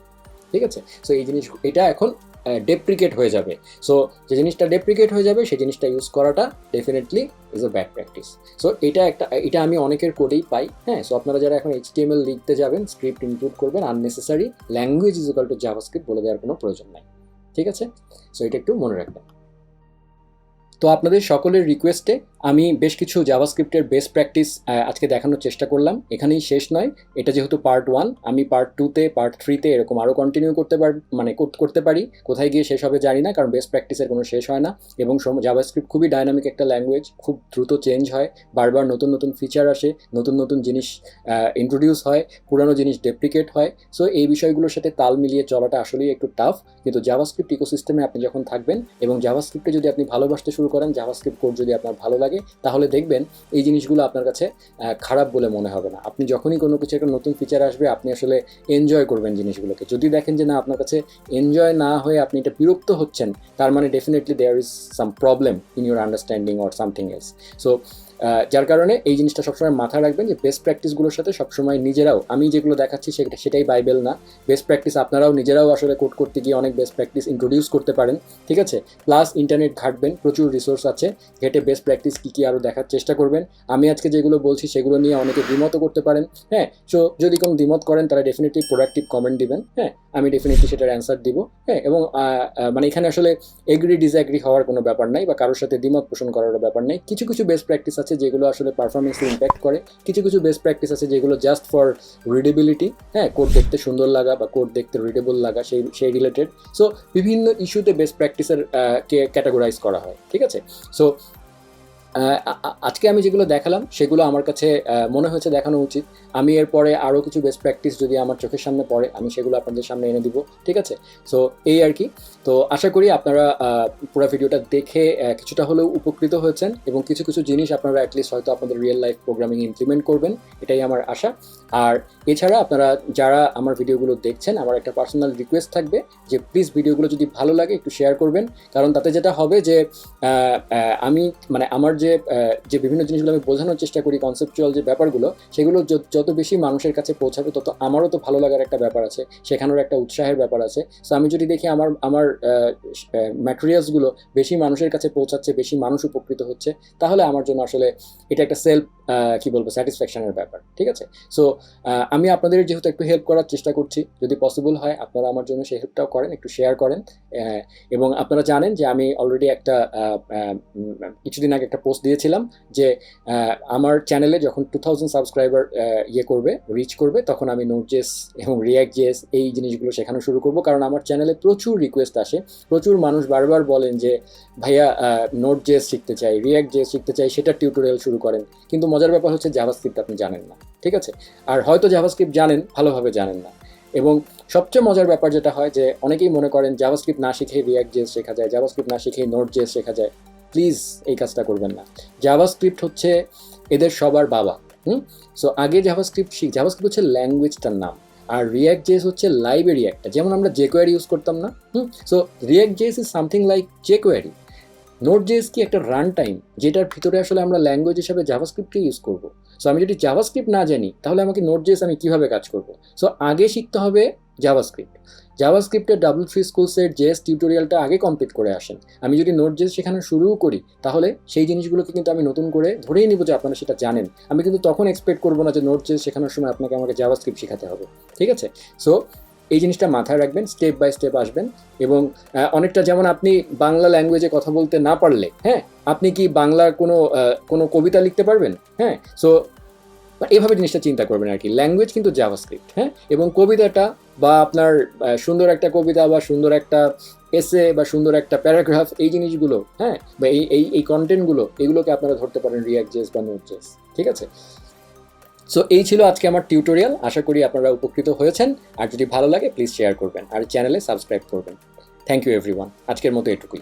ঠিক আছে? সো এই জিনিস, এটা এখন ডেপ্রিকেট হয়ে যাবে। সো যে জিনিসটা ডেপ্রিকেট হয়ে যাবে সেই জিনিসটা ইউজ করাটা definitely is a bad practice. So এটা আমি অনেকের কোডেই পাই। হ্যাঁ, সো আপনারা যারা এখন HTML লিখতে যাবেন, স্ক্রিপ্ট ইনক্লুড করবেন, unnecessary language is equal to JavaScript বলে দেওয়ার কোনো প্রয়োজন নাই। ঠিক আছে? সো এটা একটু মনে রাখবেন। তো আপনাদের সকলের রিকোয়েস্টে আমি বেশ কিছু জাভাস্ক্রিপ্টের বেস্ট প্র্যাকটিস আজকে দেখানোর চেষ্টা করলাম। এখানেই শেষ নয়, এটা যেহেতু পার্ট 1, আমি পার্ট 2তে, পার্ট 3তে এরকম আরও কন্টিনিউ করতে পারি। কোথায় গিয়ে শেষ হবে জানি না, কারণ বেস্ট প্র্যাকটিসের কোনো শেষ হয় না। এবং জাভাস্ক্রিপ্ট খুবই ডাইনামিক একটা ল্যাঙ্গুয়েজ, খুব দ্রুত চেঞ্জ হয়, বারবার নতুন নতুন ফিচার আসে, নতুন নতুন জিনিস ইন্ট্রোডিউস হয়, পুরানো জিনিস ডেপ্রিকেট হয়। সো এই বিষয়গুলোর সাথে তাল মিলিয়ে চলাটা আসলেই একটু টাফ, কিন্তু জাভাস্ক্রিপ্ট ইকোসিস্টেমে আপনি যখন থাকবেন এবং জাভাস্ক্রিপ্টে যদি আপনি ভালোবাসতে শুরু করেন, জাভাস্ক্রিপ্ট কোড যদি আপনার ভালো লাগে, তাহলে দেখবেন এই জিনিসগুলো আপনার কাছে খারাপ বলে মনে হবে না। আপনি যখনই কোনো কিছু একটা নতুন ফিচার আসবে, আপনি আসলে এনজয় করবেন জিনিসগুলোকে। যদি দেখেন যে না, আপনার কাছে এনজয় না হয়ে আপনি এটা বিরক্ত হচ্ছেন, তার মানে definitely there is some problem in your understanding or something else. So যার কারণে এই জিনিসটা সবসময় মাথায় রাখবেন যে বেস্ট প্র্যাকটিসগুলোর সাথে সবসময় নিজেরাও, আমি যেগুলো দেখাচ্ছি সেটাই বাইবেল না। বেস্ট প্র্যাকটিস আপনারাও নিজেরাও আসলে কোড করতে গিয়ে অনেক বেস্ট প্র্যাকটিস ইন্ট্রোডিউস করতে পারেন। ঠিক আছে? প্লাস ইন্টারনেট ঘাটবেন, প্রচুর রিসোর্স আছে, ঘেটে বেস্ট প্র্যাকটিস কী আরও দেখার চেষ্টা করবেন। আমি আজকে যেগুলো বলছি সেগুলো নিয়ে অনেকে দ্বিমতও করতে পারেন। হ্যাঁ, সো যদি কোনো দ্বিমত করেন তারা ডেফিনেটলি প্রোডাক্টিভ কমেন্ট দিবেন। হ্যাঁ, আমি ডেফিনেটলি সেটার অ্যান্সার দিব। হ্যাঁ, এবং মানে এখানে আসলে এগ্রি ডিসঅ্যাগ্রি হওয়ার কোনো ব্যাপার নাই, বা কারোর সাথে দ্বিমত পোষণ করার ব্যাপার নেই। কিছু কিছু বেস্ট প্র্যাকটিস আছে যেগুলো আসলে পারফরমেন্সে ইম্প্যাক্ট করে, কিছু কিছু বেস্ট প্র্যাকটিস আছে যেগুলো জাস্ট ফর রিডেবিলিটি, হ্যাঁ, কোড দেখতে সুন্দর লাগা বা কোড দেখতে রিডেবল লাগা, সেই রিলেটেড। সো বিভিন্ন ইস্যুতে বেস্ট প্র্যাকটিসের কে ক্যাটাগরাইজ করা হয়। ঠিক আছে? সো আজকে আমি যেগুলো দেখালাম সেগুলো আমার কাছে মনে হয়েছে দেখানো উচিত। আমি এরপরে আরও কিছু বেস্ট প্র্যাকটিস যদি আমার চোখের সামনে পড়ে, আমি সেগুলো আপনাদের সামনে এনে দিব। ঠিক আছে? সো এই আর কি। তো আশা করি আপনারা পুরো ভিডিওটা দেখে কিছুটা হলেও উপকৃত হয়েছেন এবং কিছু কিছু জিনিস আপনারা অ্যাটলিস্ট হয়তো আপনাদের রিয়েল লাইফ প্রোগ্রামিং ইমপ্লিমেন্ট করবেন, এটাই আমার আশা। আর এছাড়া আপনারা যারা আমার ভিডিওগুলো দেখছেন, আমার একটা পার্সোনাল রিকোয়েস্ট থাকবে যে প্লিজ ভিডিওগুলো যদি ভালো লাগে একটু শেয়ার করবেন। কারণ তাতে যেটা হবে যে আমি মানে আমার যে বিভিন্ন জিনিসগুলো আমি বোঝানোর চেষ্টা করি, কনসেপচুয়াল যে ব্যাপারগুলো, সেগুলো যত বেশি মানুষের কাছে পৌঁছাবে তত আমারও তো ভালো লাগার একটা ব্যাপার আছে, সেখানেও একটা উৎসাহের ব্যাপার আছে। সো আমি যদি দেখি আমার ম্যাটেরিয়ালসগুলো বেশি মানুষের কাছে পৌঁছাচ্ছে, বেশি মানুষ উপকৃত হচ্ছে, তাহলে আমার জন্য আসলে এটা একটা সেলফ স্যাটিসফ্যাকশনের ব্যাপার। ঠিক আছে? সো আমি আপনাদের যেহেতু একটু হেল্প করার চেষ্টা করছি, যদি পসিবল হয় আপনারা আমার জন্য সেই হেল্পটাও করেন, একটু শেয়ার করেন। এবং আপনারা জানেন যে আমি অলরেডি একটা কিছুদিন আগে একটা পোস্ট দিয়েছিলাম যে আমার চ্যানেলে যখন 2000 সাবস্ক্রাইবার রিচ করবে, তখন আমি Node.js এবং React.js এই জিনিসগুলো শেখানো শুরু করব। কারণ আমার চ্যানেলে প্রচুর রিকোয়েস্ট আসে, প্রচুর মানুষ বারবার বলেন যে ভাইয়া Node.js শিখতে চাই, React.js শিখতে চাই, সেটা টিউটোরিয়াল শুরু করেন। কিন্তু মজার ব্যাপার হচ্ছে জাভাস্ক্রিপ্ট আপনি জানেন না। ঠিক আছে? আর হয়তো জাভাস্ক্রিপ্ট জানেন, ভালোভাবে জানেন না। এবং সবচেয়ে মজার ব্যাপার যেটা হয় যে অনেকেই মনে করেন জাভাস্ক্রিপ্ট না শিখেই React.js শেখা যায়, জাভাস্ক্রিপ্ট না শিখেই Node.js শেখা যায়। প্লিজ এই কাজটা করবেন না। জাভাস্ক্রিপ্ট হচ্ছে এদের সবার বাবা। সো আগে জাভাস্ক্রিপ্ট জাভাস্ক্রিপ্ট হচ্ছে ল্যাঙ্গুয়েজটার নাম, আর রিয়াক্ট জেএস হচ্ছে লাইব্রেরি একটা, যেমন আমরা জেকোয়ারি ইউজ করতাম না। So React JS is something like jQuery. Node JS কি একটা রান টাইম, যেটার ভিতরে আসলে আমরা ল্যাঙ্গুয়েজ হিসাবে জাভাস্ক্রিপ্টকে ইউজ করব। সো আমি যদি জাভাস্ক্রিপ্ট না জানি তাহলে আমাকে নোট জেএস আমি কীভাবে কাজ করব? সো আগে শিখতে হবে জাভাস্ক্রিপ্ট। জাভাস্ক্রিপ্টের W3 স্কুলসের জেএস টিউটোরিয়ালটা আগে কমপ্লিট করে আসেন। আমি যদি নোট জেএস শেখানো শুরুও করি তাহলে সেই জিনিসগুলোকে কিন্তু আমি নতুন করে ধরেই নিব যে আপনারা সেটা জানেন। আমি কিন্তু তখন এক্সপেক্ট করবো না যে নোট জেএস শেখানোর সময় আপনাকে আমাকে জাভাস্ক্রিপ্ট শেখাতে হবে, ঠিক আছে? সো এই জিনিসটা মাথায় রাখবেন, স্টেপ বাই স্টেপ আসবেন। এবং অনেকটা যেমন আপনি বাংলা ল্যাঙ্গুয়েজে কথা বলতে না পারলে, হ্যাঁ, আপনি কি বাংলার কোনো কবিতা লিখতে পারবেন? হ্যাঁ, সো এভাবে জিনিসটা চিন্তা করবেন আর কি। ল্যাঙ্গুয়েজ কিন্তু জাভাস্ক্রিপ্ট, হ্যাঁ, এবং কবিতাটা বা আপনার সুন্দর একটা কবিতা বা সুন্দর একটা এসে বা সুন্দর একটা প্যারাগ্রাফ, এই জিনিসগুলো, হ্যাঁ, বা এই কন্টেন্টগুলো, এগুলোকে আপনারা ধরতে পারেন রিয়াক্ট জেএস বা নোট জেএস, ঠিক আছে? সো এই ছিল আজকে আমার টিউটোরিয়াল। আশা করি আপনারা উপকৃত হয়েছেন। আর যদি ভালো লাগে প্লিজ শেয়ার করবেন আর চ্যানেলে সাবস্ক্রাইব করবেন। Thank you everyone. আজকের মতো এটুকুই।